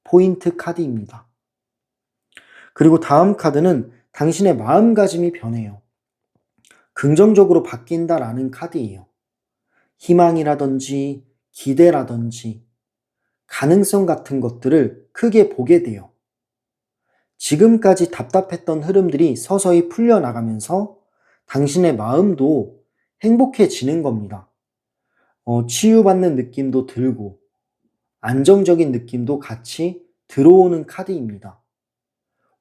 포인트 카드입니다. 그리고 다음 카드는 당신의 마음가짐이 변해요. 긍정적으로 바뀐다라는 카드예요. 희망이라든지 기대라든지 가능성 같은 것들을 크게 보게 돼요. 지금까지 답답했던 흐름들이 서서히 풀려나가면서 당신의 마음도 행복해지는 겁니다. 치유받는 느낌도 들고 안정적인 느낌도 같이 들어오는 카드입니다.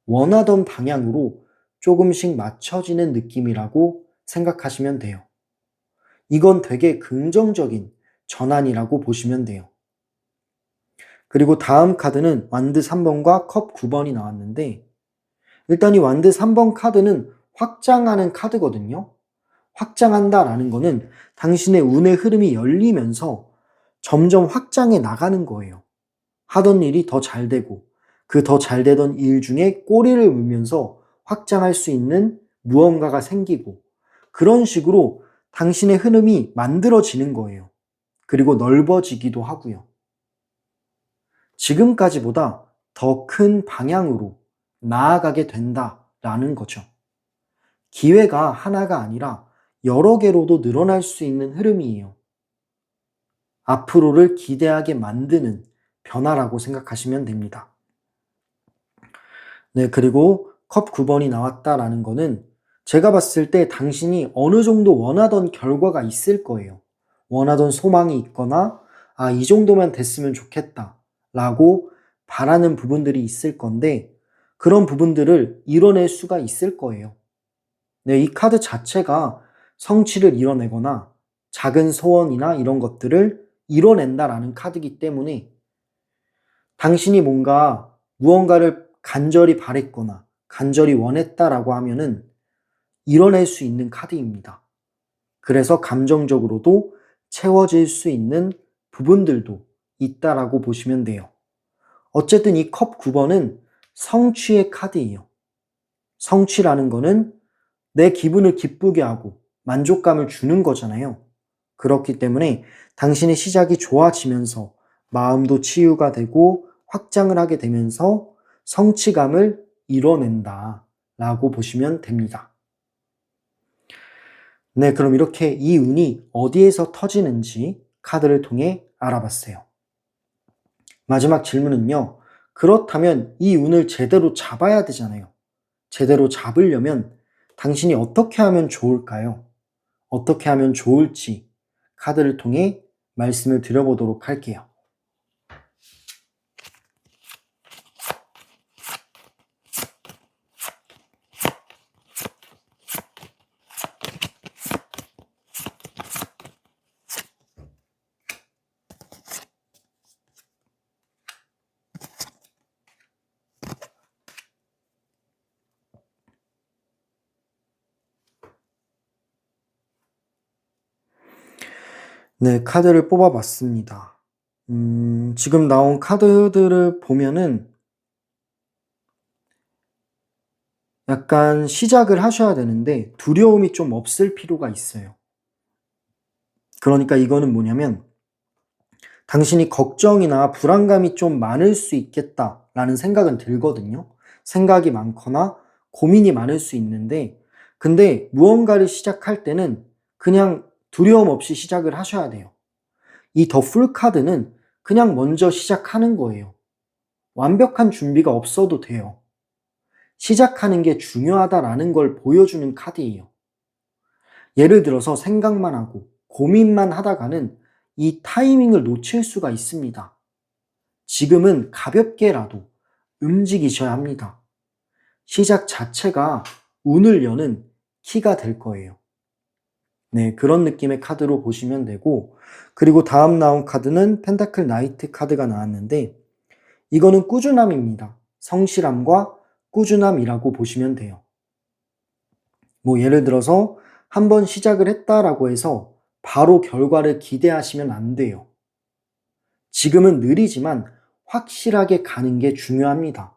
원하던 방향으로 조금씩 맞춰지는 느낌이라고 생각하시면 돼요. 이건 되게 긍정적인 전환이라고 보시면 돼요. 그리고 다음 카드는 완드 3번과 컵 9번이 나왔는데, 일단 이 완드 3번 카드는 확장하는 카드거든요. 확장한다라는 거는 당신의 운의 흐름이 열리면서 점점 확장해 나가는 거예요. 하던 일이 더 잘 되고 그 더 잘 되던 일 중에 꼬리를 물면서 확장할 수 있는 무언가가 생기고, 그런 식으로 당신의 흐름이 만들어지는 거예요. 그리고 넓어지기도 하고요. 지금까지보다 더 큰 방향으로 나아가게 된다라는 거죠. 기회가 하나가 아니라 여러 개로도 늘어날 수 있는 흐름이에요. 앞으로를 기대하게 만드는 변화라고 생각하시면 됩니다. 네, 그리고 컵 9번이 나왔다라는 거는 제가 봤을 때 당신이 어느 정도 원하던 결과가 있을 거예요. 원하던 소망이 있거나, 이 정도면 됐으면 좋겠다 라고 바라는 부분들이 있을 건데, 그런 부분들을 이뤄낼 수가 있을 거예요. 네, 이 카드 자체가 성취를 이뤄내거나 작은 소원이나 이런 것들을 이뤄낸다라는 카드이기 때문에 당신이 뭔가 무언가를 간절히 바랬거나 간절히 원했다라고 하면은 이뤄낼 수 있는 카드입니다. 그래서 감정적으로도 채워질 수 있는 부분들도 있다라고 보시면 돼요. 어쨌든 이 컵 9번은 성취의 카드예요. 성취라는 거는 내 기분을 기쁘게 하고 만족감을 주는 거잖아요. 그렇기 때문에 당신의 시작이 좋아지면서 마음도 치유가 되고 확장을 하게 되면서 성취감을 이뤄낸다 라고 보시면 됩니다. 네, 그럼 이렇게 이 운이 어디에서 터지는지 카드를 통해 알아봤어요. 마지막 질문은요. 그렇다면 이 운을 제대로 잡아야 되잖아요. 제대로 잡으려면 당신이 어떻게 하면 좋을까요? 어떻게 하면 좋을지 카드를 통해 말씀을 드려보도록 할게요. 네, 카드를 뽑아봤습니다. 지금 나온 카드들을 보면은 약간 시작을 하셔야 되는데 두려움이 좀 없을 필요가 있어요. 그러니까 이거는 뭐냐면 당신이 걱정이나 불안감이 좀 많을 수 있겠다라는 생각은 들거든요. 생각이 많거나 고민이 많을 수 있는데 근데 무언가를 시작할 때는 그냥 두려움 없이 시작을 하셔야 돼요. 이 더 풀 카드는 그냥 먼저 시작하는 거예요. 완벽한 준비가 없어도 돼요. 시작하는 게 중요하다라는 걸 보여주는 카드예요. 예를 들어서 생각만 하고 고민만 하다가는 이 타이밍을 놓칠 수가 있습니다. 지금은 가볍게라도 움직이셔야 합니다. 시작 자체가 운을 여는 키가 될 거예요. 네, 그런 느낌의 카드로 보시면 되고, 그리고 다음 나온 카드는 펜타클 나이트 카드가 나왔는데 이거는 꾸준함입니다. 성실함과 꾸준함이라고 보시면 돼요. 뭐 예를 들어서 한번 시작을 했다라고 해서 바로 결과를 기대하시면 안 돼요. 지금은 느리지만 확실하게 가는 게 중요합니다.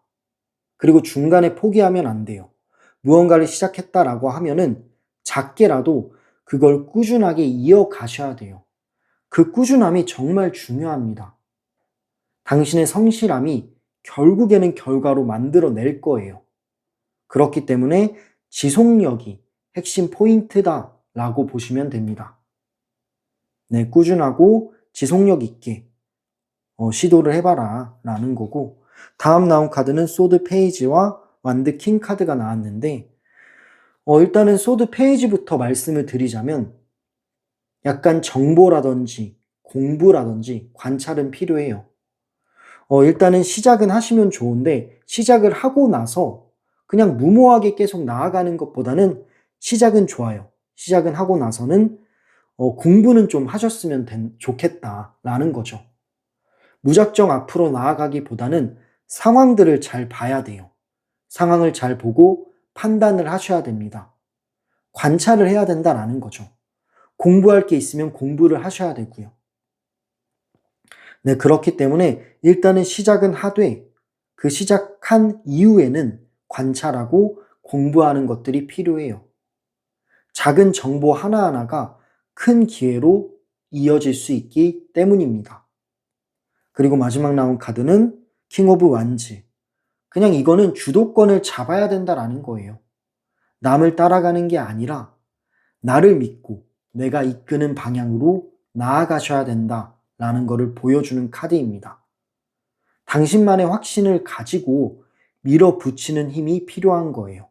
그리고 중간에 포기하면 안 돼요. 무언가를 시작했다라고 하면은 작게라도 그걸 꾸준하게 이어가셔야 돼요. 그 꾸준함이 정말 중요합니다. 당신의 성실함이 결국에는 결과로 만들어낼 거예요. 그렇기 때문에 지속력이 핵심 포인트다라고 보시면 됩니다. 네, 꾸준하고 지속력 있게 시도를 해봐라 라는 거고, 다음 나온 카드는 소드 페이지와 완드 킹 카드가 나왔는데 일단은 소드 페이지부터 말씀을 드리자면 약간 정보라든지 공부라든지 관찰은 필요해요. 일단은 시작은 하시면 좋은데 시작을 하고 나서 그냥 무모하게 계속 나아가는 것보다는 시작은 좋아요. 시작은 하고 나서는 공부는 좀 하셨으면 좋겠다라는 거죠. 무작정 앞으로 나아가기보다는 상황들을 잘 봐야 돼요. 상황을 잘 보고 판단을 하셔야 됩니다. 관찰을 해야 된다라는 거죠. 공부할 게 있으면 공부를 하셔야 되고요. 네, 그렇기 때문에 일단은 시작은 하되 그 시작한 이후에는 관찰하고 공부하는 것들이 필요해요. 작은 정보 하나하나가 큰 기회로 이어질 수 있기 때문입니다. 그리고 마지막 나온 카드는 킹 오브 완즈. 그냥 이거는 주도권을 잡아야 된다라는 거예요. 남을 따라가는 게 아니라 나를 믿고 내가 이끄는 방향으로 나아가셔야 된다라는 것을 보여주는 카드입니다. 당신만의 확신을 가지고 밀어붙이는 힘이 필요한 거예요.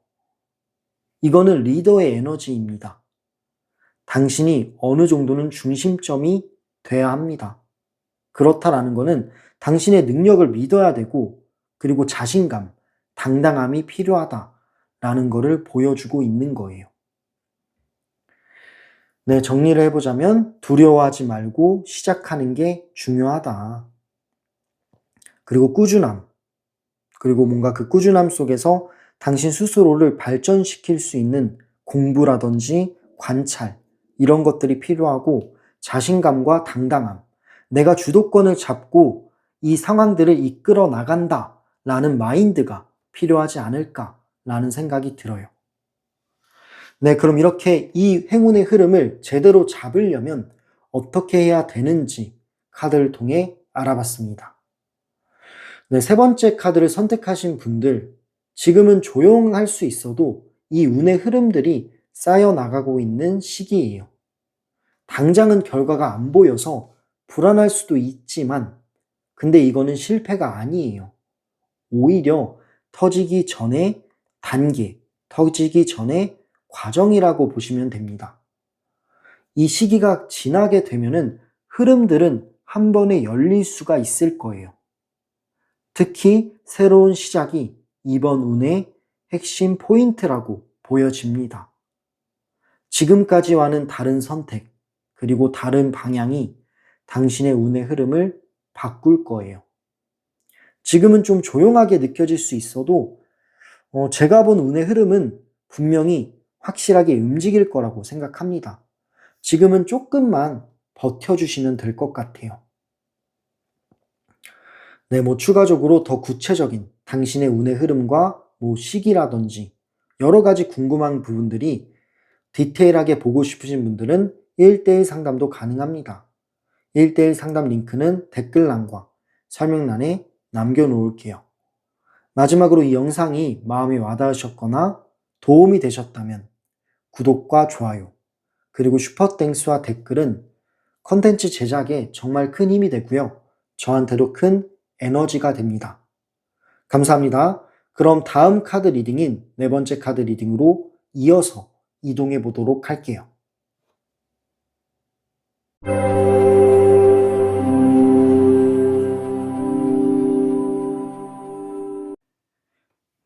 이거는 리더의 에너지입니다. 당신이 어느 정도는 중심점이 돼야 합니다. 그렇다라는 것은 당신의 능력을 믿어야 되고 그리고 자신감, 당당함이 필요하다라는 것을 보여주고 있는 거예요. 네, 정리를 해보자면 두려워하지 말고 시작하는 게 중요하다. 그리고 꾸준함. 그리고 뭔가 그 꾸준함 속에서 당신 스스로를 발전시킬 수 있는 공부라든지 관찰, 이런 것들이 필요하고 자신감과 당당함. 내가 주도권을 잡고 이 상황들을 이끌어 나간다 라는 마인드가 필요하지 않을까라는 생각이 들어요. 네, 그럼 이렇게 이 행운의 흐름을 제대로 잡으려면 어떻게 해야 되는지 카드를 통해 알아봤습니다. 네, 세 번째 카드를 선택하신 분들, 지금은 조용할 수 있어도 이 운의 흐름들이 쌓여 나가고 있는 시기예요. 당장은 결과가 안 보여서 불안할 수도 있지만, 근데 이거는 실패가 아니에요. 오히려 터지기 전에 단계, 터지기 전에 과정이라고 보시면 됩니다. 이 시기가 지나게 되면은 흐름들은 한 번에 열릴 수가 있을 거예요. 특히 새로운 시작이 이번 운의 핵심 포인트라고 보여집니다. 지금까지와는 다른 선택, 그리고 다른 방향이 당신의 운의 흐름을 바꿀 거예요. 지금은 좀 조용하게 느껴질 수 있어도 제가 본 운의 흐름은 분명히 확실하게 움직일 거라고 생각합니다. 지금은 조금만 버텨주시면 될 것 같아요. 네, 추가적으로 더 구체적인 당신의 운의 흐름과 시기라든지 여러 가지 궁금한 부분들이 디테일하게 보고 싶으신 분들은 1대1 상담도 가능합니다. 1대1 상담 링크는 댓글란과 설명란에 남겨놓을게요. 마지막으로 이 영상이 마음에 와닿으셨거나 도움이 되셨다면 구독과 좋아요, 그리고 슈퍼땡스와 댓글은 컨텐츠 제작에 정말 큰 힘이 되고요. 저한테도 큰 에너지가 됩니다. 감사합니다. 그럼 다음 카드 리딩인 네 번째 카드 리딩으로 이어서 이동해 보도록 할게요.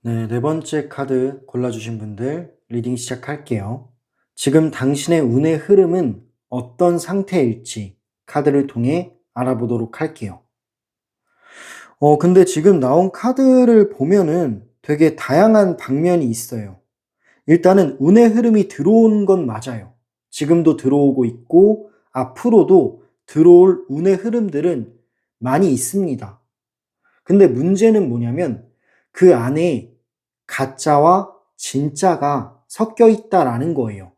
네, 네 번째 카드 골라주신 분들 리딩 시작할게요. 지금 당신의 운의 흐름은 어떤 상태일지 카드를 통해 알아보도록 할게요. 근데 지금 나온 카드를 보면은 되게 다양한 방면이 있어요. 일단은 운의 흐름이 들어온 건 맞아요. 지금도 들어오고 있고 앞으로도 들어올 운의 흐름들은 많이 있습니다. 근데 문제는 뭐냐면 그 안에 가짜와 진짜가 섞여 있다라는 거예요.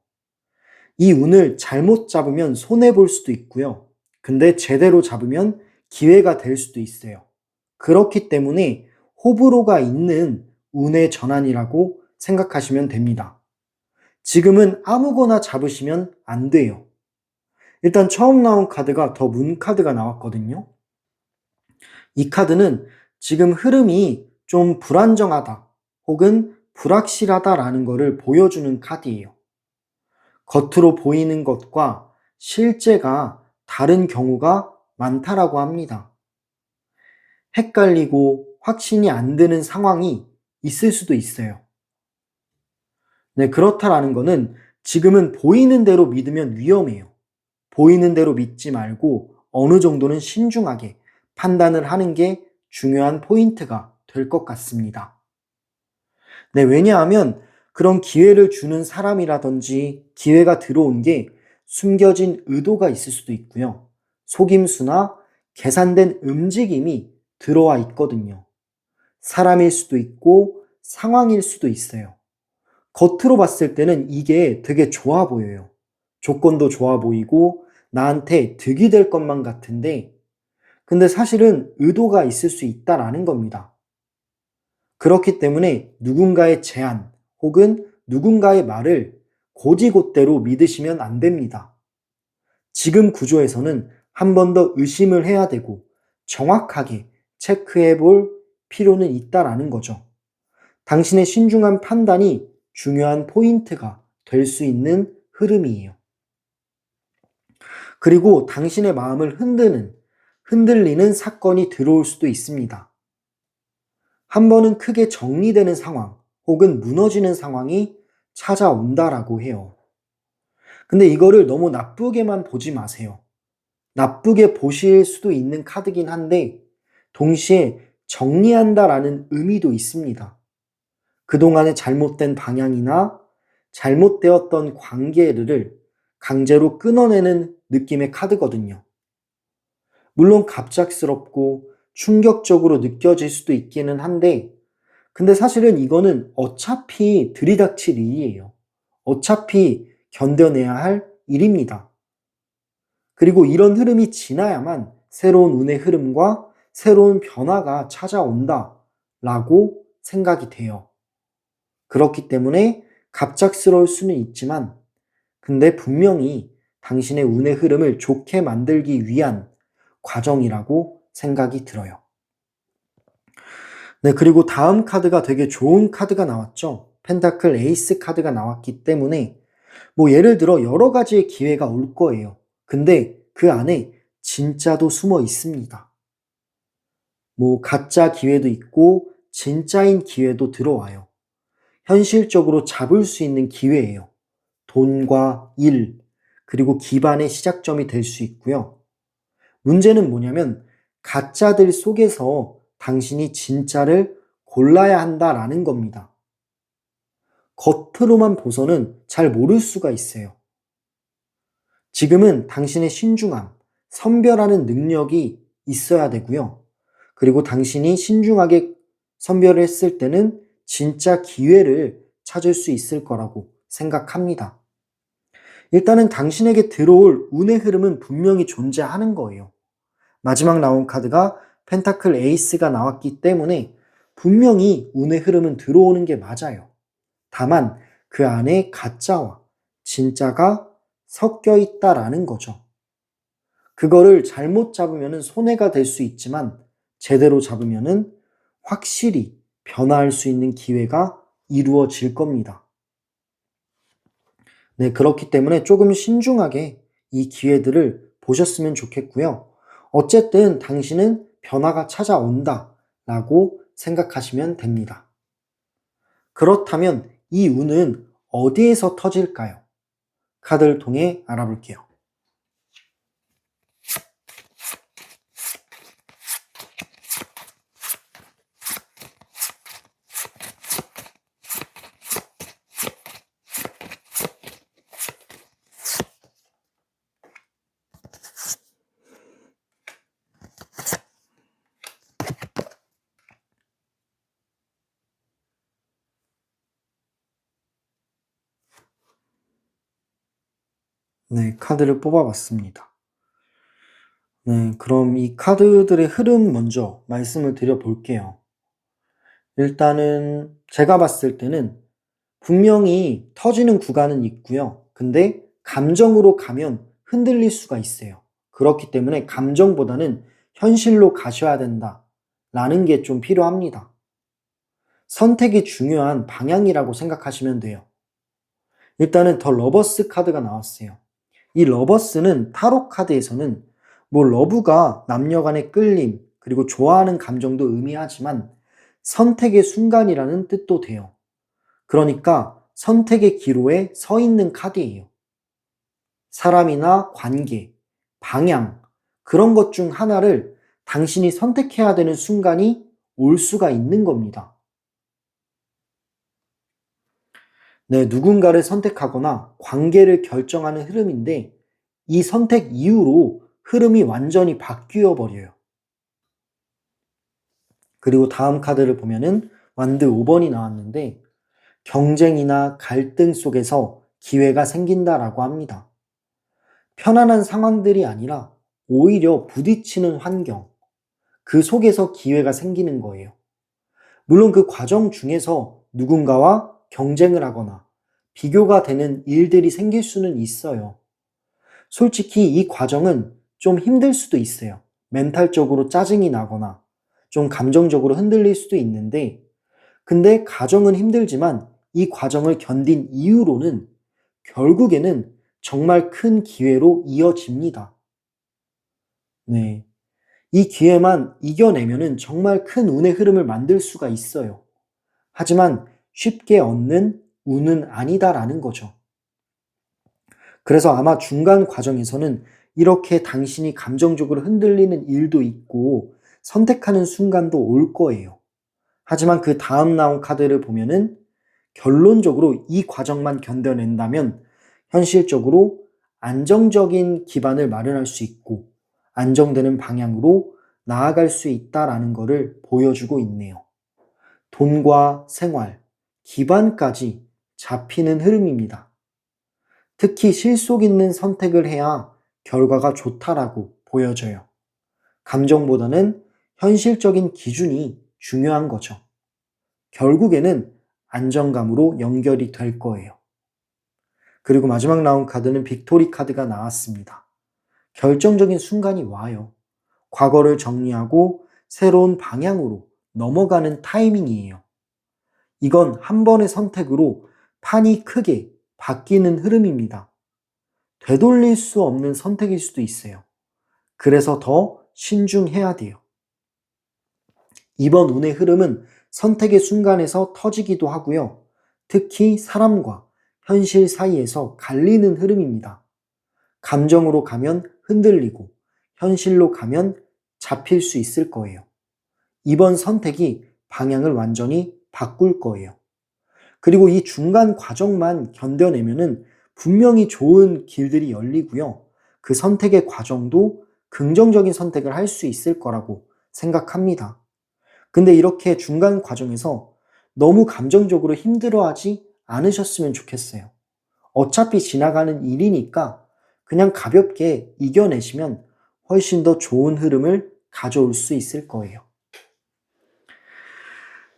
이 운을 잘못 잡으면 손해볼 수도 있고요. 근데 제대로 잡으면 기회가 될 수도 있어요. 그렇기 때문에 호불호가 있는 운의 전환이라고 생각하시면 됩니다. 지금은 아무거나 잡으시면 안 돼요. 일단 처음 나온 카드가 더 문 카드가 나왔거든요. 이 카드는 지금 흐름이 좀 불안정하다 혹은 불확실하다라는 것을 보여주는 카드예요. 겉으로 보이는 것과 실제가 다른 경우가 많다라고 합니다. 헷갈리고 확신이 안 드는 상황이 있을 수도 있어요. 네, 그렇다라는 거는 지금은 보이는 대로 믿으면 위험해요. 보이는 대로 믿지 말고 어느 정도는 신중하게 판단을 하는 게 중요한 포인트가 될 것 같습니다. 네, 왜냐하면 그런 기회를 주는 사람이라든지 기회가 들어온 게 숨겨진 의도가 있을 수도 있고요. 속임수나 계산된 움직임이 들어와 있거든요. 사람일 수도 있고 상황일 수도 있어요. 겉으로 봤을 때는 이게 되게 좋아 보여요. 조건도 좋아 보이고 나한테 득이 될 것만 같은데 근데 사실은 의도가 있을 수 있다라는 겁니다. 그렇기 때문에 누군가의 제안 혹은 누군가의 말을 곧이곧대로 믿으시면 안 됩니다. 지금 구조에서는 한 번 더 의심을 해야 되고 정확하게 체크해 볼 필요는 있다라는 거죠. 당신의 신중한 판단이 중요한 포인트가 될 수 있는 흐름이에요. 그리고 당신의 마음을 흔들리는 사건이 들어올 수도 있습니다. 한 번은 크게 정리되는 상황 혹은 무너지는 상황이 찾아온다라고 해요. 근데 이거를 너무 나쁘게만 보지 마세요. 나쁘게 보실 수도 있는 카드긴 한데 동시에 정리한다라는 의미도 있습니다. 그동안의 잘못된 방향이나 잘못되었던 관계를 강제로 끊어내는 느낌의 카드거든요. 물론 갑작스럽고 충격적으로 느껴질 수도 있기는 한데 근데 사실은 이거는 어차피 들이닥칠 일이에요. 어차피 견뎌내야 할 일입니다. 그리고 이런 흐름이 지나야만 새로운 운의 흐름과 새로운 변화가 찾아온다라고 생각이 돼요. 그렇기 때문에 갑작스러울 수는 있지만 근데 분명히 당신의 운의 흐름을 좋게 만들기 위한 과정이라고 생각이 들어요. 네, 그리고 다음 카드가 되게 좋은 카드가 나왔죠. 펜타클 에이스 카드가 나왔기 때문에 뭐 예를 들어 여러 가지의 기회가 올 거예요. 근데 그 안에 진짜도 숨어 있습니다. 뭐 가짜 기회도 있고 진짜인 기회도 들어와요. 현실적으로 잡을 수 있는 기회예요. 돈과 일, 그리고 기반의 시작점이 될 수 있고요. 문제는 뭐냐면 가짜들 속에서 당신이 진짜를 골라야 한다라는 겁니다. 겉으로만 보서는 잘 모를 수가 있어요. 지금은 당신의 신중함, 선별하는 능력이 있어야 되고요. 그리고 당신이 신중하게 선별을 했을 때는 진짜 기회를 찾을 수 있을 거라고 생각합니다. 일단은 당신에게 들어올 운의 흐름은 분명히 존재하는 거예요. 마지막 나온 카드가 펜타클 에이스가 나왔기 때문에 분명히 운의 흐름은 들어오는 게 맞아요. 다만 그 안에 가짜와 진짜가 섞여 있다라는 거죠. 그거를 잘못 잡으면 손해가 될 수 있지만 제대로 잡으면 확실히 변화할 수 있는 기회가 이루어질 겁니다. 네, 그렇기 때문에 조금 신중하게 이 기회들을 보셨으면 좋겠고요. 어쨌든 당신은 변화가 찾아온다 라고 생각하시면 됩니다. 그렇다면 이 운은 어디에서 터질까요? 카드를 통해 알아볼게요. 네, 카드를 뽑아봤습니다. 네, 그럼 이 카드들의 흐름 먼저 말씀을 드려볼게요. 일단은 제가 봤을 때는 분명히 터지는 구간은 있고요. 근데 감정으로 가면 흔들릴 수가 있어요. 그렇기 때문에 감정보다는 현실로 가셔야 된다라는 게 좀 필요합니다. 선택이 중요한 방향이라고 생각하시면 돼요. 일단은 더 러버스 카드가 나왔어요. 이 러버스는 타로 카드에서는 뭐 러브가 남녀 간의 끌림, 그리고 좋아하는 감정도 의미하지만 선택의 순간이라는 뜻도 돼요. 그러니까 선택의 기로에 서 있는 카드예요. 사람이나 관계, 방향, 그런 것 중 하나를 당신이 선택해야 되는 순간이 올 수가 있는 겁니다. 네, 누군가를 선택하거나 관계를 결정하는 흐름인데 이 선택 이후로 흐름이 완전히 바뀌어 버려요. 그리고 다음 카드를 보면은 완드 5번이 나왔는데 경쟁이나 갈등 속에서 기회가 생긴다라고 합니다. 편안한 상황들이 아니라 오히려 부딪히는 환경, 그 속에서 기회가 생기는 거예요. 물론 그 과정 중에서 누군가와 경쟁을 하거나 비교가 되는 일들이 생길 수는 있어요. 솔직히 이 과정은 좀 힘들 수도 있어요. 멘탈적으로 짜증이 나거나 좀 감정적으로 흔들릴 수도 있는데, 근데 과정은 힘들지만 이 과정을 견딘 이후로는 결국에는 정말 큰 기회로 이어집니다. 네. 이 기회만 이겨내면은 정말 큰 운의 흐름을 만들 수가 있어요. 하지만 쉽게 얻는 운은 아니다라는 거죠. 그래서 아마 중간 과정에서는 이렇게 당신이 감정적으로 흔들리는 일도 있고 선택하는 순간도 올 거예요. 하지만 그 다음 나온 카드를 보면은 결론적으로 이 과정만 견뎌낸다면 현실적으로 안정적인 기반을 마련할 수 있고 안정되는 방향으로 나아갈 수 있다라는 것을 보여주고 있네요. 돈과 생활, 기반까지 잡히는 흐름입니다. 특히 실속 있는 선택을 해야 결과가 좋다라고 보여져요. 감정보다는 현실적인 기준이 중요한 거죠. 결국에는 안정감으로 연결이 될 거예요. 그리고 마지막 나온 카드는 빅토리 카드가 나왔습니다. 결정적인 순간이 와요. 과거를 정리하고 새로운 방향으로 넘어가는 타이밍이에요. 이건 한 번의 선택으로 판이 크게 바뀌는 흐름입니다. 되돌릴 수 없는 선택일 수도 있어요. 그래서 더 신중해야 돼요. 이번 운의 흐름은 선택의 순간에서 터지기도 하고요. 특히 사람과 현실 사이에서 갈리는 흐름입니다. 감정으로 가면 흔들리고 현실로 가면 잡힐 수 있을 거예요. 이번 선택이 방향을 완전히 바꿀 거예요. 그리고 이 중간 과정만 견뎌내면은 분명히 좋은 길들이 열리고요. 그 선택의 과정도 긍정적인 선택을 할 수 있을 거라고 생각합니다. 근데 이렇게 중간 과정에서 너무 감정적으로 힘들어하지 않으셨으면 좋겠어요. 어차피 지나가는 일이니까 그냥 가볍게 이겨내시면 훨씬 더 좋은 흐름을 가져올 수 있을 거예요.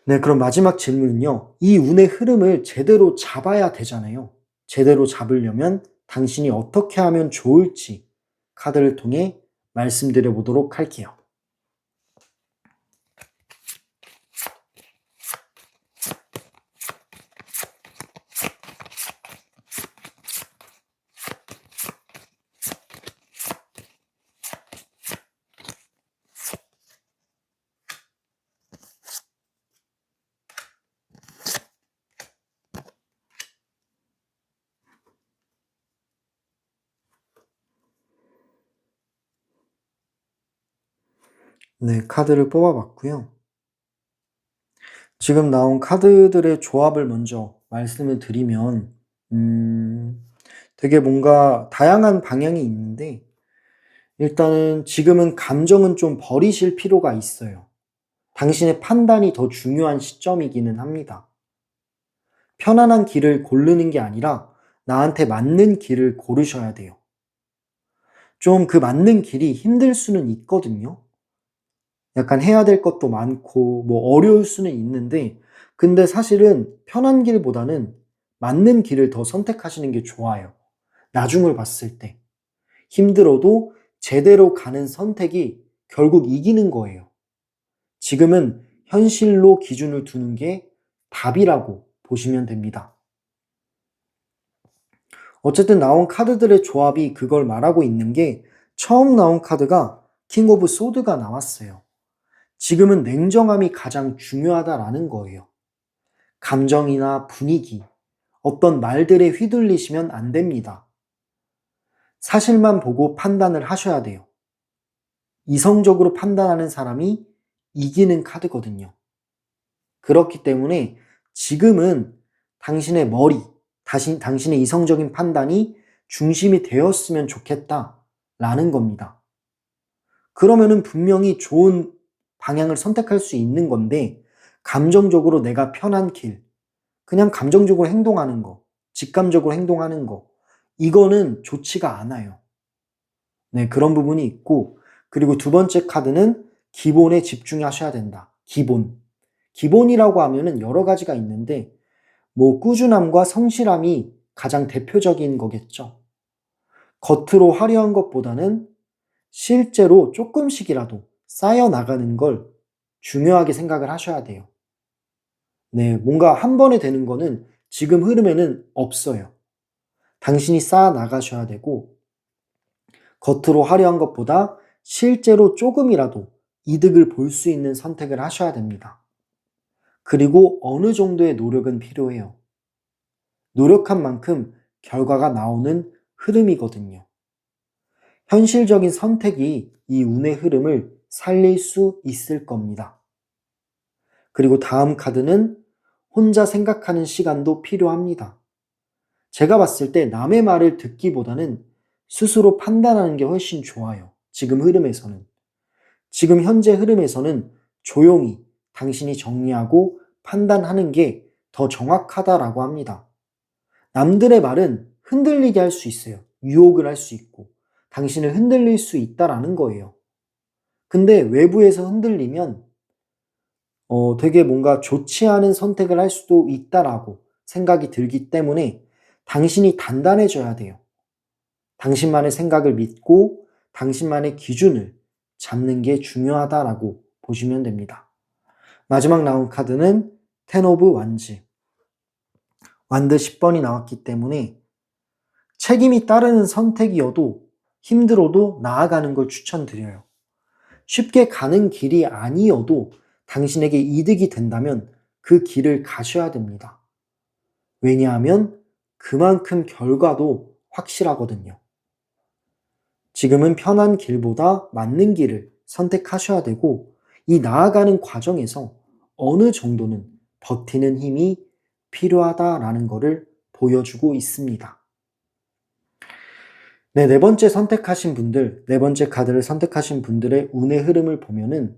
네, 그럼 마지막 질문은요. 이 운의 흐름을 제대로 잡아야 되잖아요. 제대로 잡으려면 당신이 어떻게 하면 좋을지 카드를 통해 말씀드려 보도록 할게요. 네, 카드를 뽑아봤고요. 지금 나온 카드들의 조합을 먼저 말씀을 드리면, 되게 뭔가 다양한 방향이 있는데, 일단은 지금은 감정은 좀 버리실 필요가 있어요. 당신의 판단이 더 중요한 시점이기는 합니다. 편안한 길을 고르는 게 아니라 나한테 맞는 길을 고르셔야 돼요. 좀 그 맞는 길이 힘들 수는 있거든요. 약간 해야 될 것도 많고 뭐 어려울 수는 있는데 근데 사실은 편한 길보다는 맞는 길을 더 선택하시는 게 좋아요. 나중을 봤을 때. 힘들어도 제대로 가는 선택이 결국 이기는 거예요. 지금은 현실로 기준을 두는 게 답이라고 보시면 됩니다. 어쨌든 나온 카드들의 조합이 그걸 말하고 있는 게 처음 나온 카드가 킹 오브 소드가 나왔어요. 지금은 냉정함이 가장 중요하다라는 거예요. 감정이나 분위기, 어떤 말들에 휘둘리시면 안 됩니다. 사실만 보고 판단을 하셔야 돼요. 이성적으로 판단하는 사람이 이기는 카드거든요. 그렇기 때문에 지금은 당신의 머리, 당신의 이성적인 판단이 중심이 되었으면 좋겠다라는 겁니다. 그러면은 분명히 좋은 방향을 선택할 수 있는 건데, 감정적으로 내가 편한 길, 그냥 감정적으로 행동하는 거, 직감적으로 행동하는 거, 이거는 좋지가 않아요. 네, 그런 부분이 있고, 그리고 두 번째 카드는 기본에 집중하셔야 된다. 기본. 기본이라고 하면은 여러 가지가 있는데, 뭐 꾸준함과 성실함이 가장 대표적인 거겠죠. 겉으로 화려한 것보다는 실제로 조금씩이라도 쌓여 나가는 걸 중요하게 생각을 하셔야 돼요. 네, 뭔가 한 번에 되는 거는 지금 흐름에는 없어요. 당신이 쌓아 나가셔야 되고, 겉으로 화려한 것보다 실제로 조금이라도 이득을 볼 수 있는 선택을 하셔야 됩니다. 그리고 어느 정도의 노력은 필요해요. 노력한 만큼 결과가 나오는 흐름이거든요. 현실적인 선택이 이 운의 흐름을 살릴 수 있을 겁니다. 그리고 다음 카드는 혼자 생각하는 시간도 필요합니다. 제가 봤을 때 남의 말을 듣기보다는 스스로 판단하는 게 훨씬 좋아요. 지금 흐름에서는. 지금 현재 흐름에서는 조용히 당신이 정리하고 판단하는 게 더 정확하다라고 합니다. 남들의 말은 흔들리게 할 수 있어요. 유혹을 할 수 있고 당신을 흔들릴 수 있다라는 거예요. 근데 외부에서 흔들리면 되게 뭔가 좋지 않은 선택을 할 수도 있다라고 생각이 들기 때문에 당신이 단단해져야 돼요. 당신만의 생각을 믿고 당신만의 기준을 잡는 게 중요하다라고 보시면 됩니다. 마지막 나온 카드는 텐 오브 완즈. 완드 10번이 나왔기 때문에 책임이 따르는 선택이어도 힘들어도 나아가는 걸 추천드려요. 쉽게 가는 길이 아니어도 당신에게 이득이 된다면 그 길을 가셔야 됩니다. 왜냐하면 그만큼 결과도 확실하거든요. 지금은 편한 길보다 맞는 길을 선택하셔야 되고 이 나아가는 과정에서 어느 정도는 버티는 힘이 필요하다라는 것을 보여주고 있습니다. 네, 네 번째 선택하신 분들, 네 번째 카드를 선택하신 분들의 운의 흐름을 보면은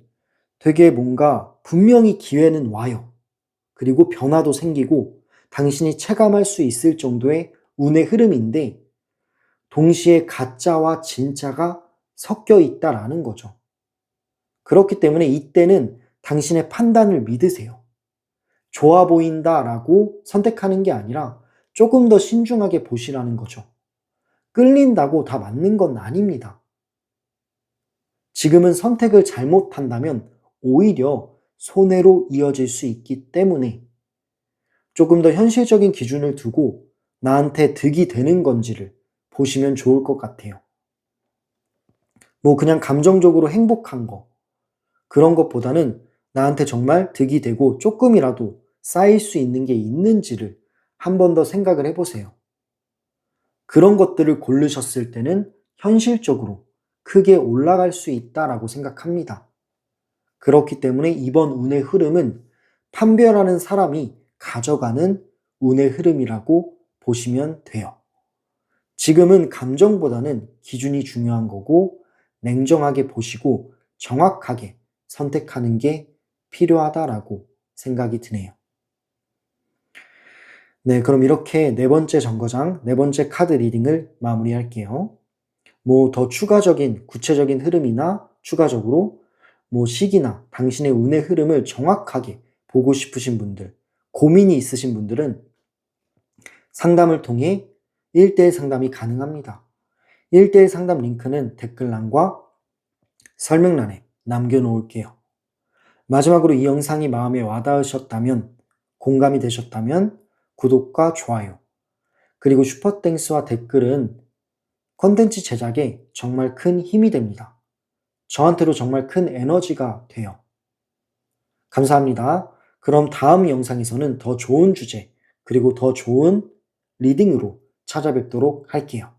되게 뭔가 분명히 기회는 와요. 그리고 변화도 생기고 당신이 체감할 수 있을 정도의 운의 흐름인데 동시에 가짜와 진짜가 섞여 있다라는 거죠. 그렇기 때문에 이때는 당신의 판단을 믿으세요. 좋아 보인다라고 선택하는 게 아니라 조금 더 신중하게 보시라는 거죠. 끌린다고 다 맞는 건 아닙니다. 지금은 선택을 잘못한다면 오히려 손해로 이어질 수 있기 때문에 조금 더 현실적인 기준을 두고 나한테 득이 되는 건지를 보시면 좋을 것 같아요. 뭐 그냥 감정적으로 행복한 거, 그런 것보다는 나한테 정말 득이 되고 조금이라도 쌓일 수 있는 게 있는지를 한 번 더 생각을 해보세요. 그런 것들을 고르셨을 때는 현실적으로 크게 올라갈 수 있다라고 생각합니다. 그렇기 때문에 이번 운의 흐름은 판별하는 사람이 가져가는 운의 흐름이라고 보시면 돼요. 지금은 감정보다는 기준이 중요한 거고 냉정하게 보시고 정확하게 선택하는 게 필요하다라고 생각이 드네요. 네, 그럼 이렇게 네 번째 정거장, 네 번째 카드 리딩을 마무리할게요. 뭐 더 추가적인 구체적인 흐름이나 추가적으로 뭐 시기나 당신의 운의 흐름을 정확하게 보고 싶으신 분들, 고민이 있으신 분들은 상담을 통해 1대1 상담이 가능합니다. 1대1 상담 링크는 댓글란과 설명란에 남겨놓을게요. 마지막으로 이 영상이 마음에 와닿으셨다면, 공감이 되셨다면 구독과 좋아요, 그리고 슈퍼땡스와 댓글은 컨텐츠 제작에 정말 큰 힘이 됩니다. 저한테도 정말 큰 에너지가 돼요. 감사합니다. 그럼 다음 영상에서는 더 좋은 주제, 그리고 더 좋은 리딩으로 찾아뵙도록 할게요.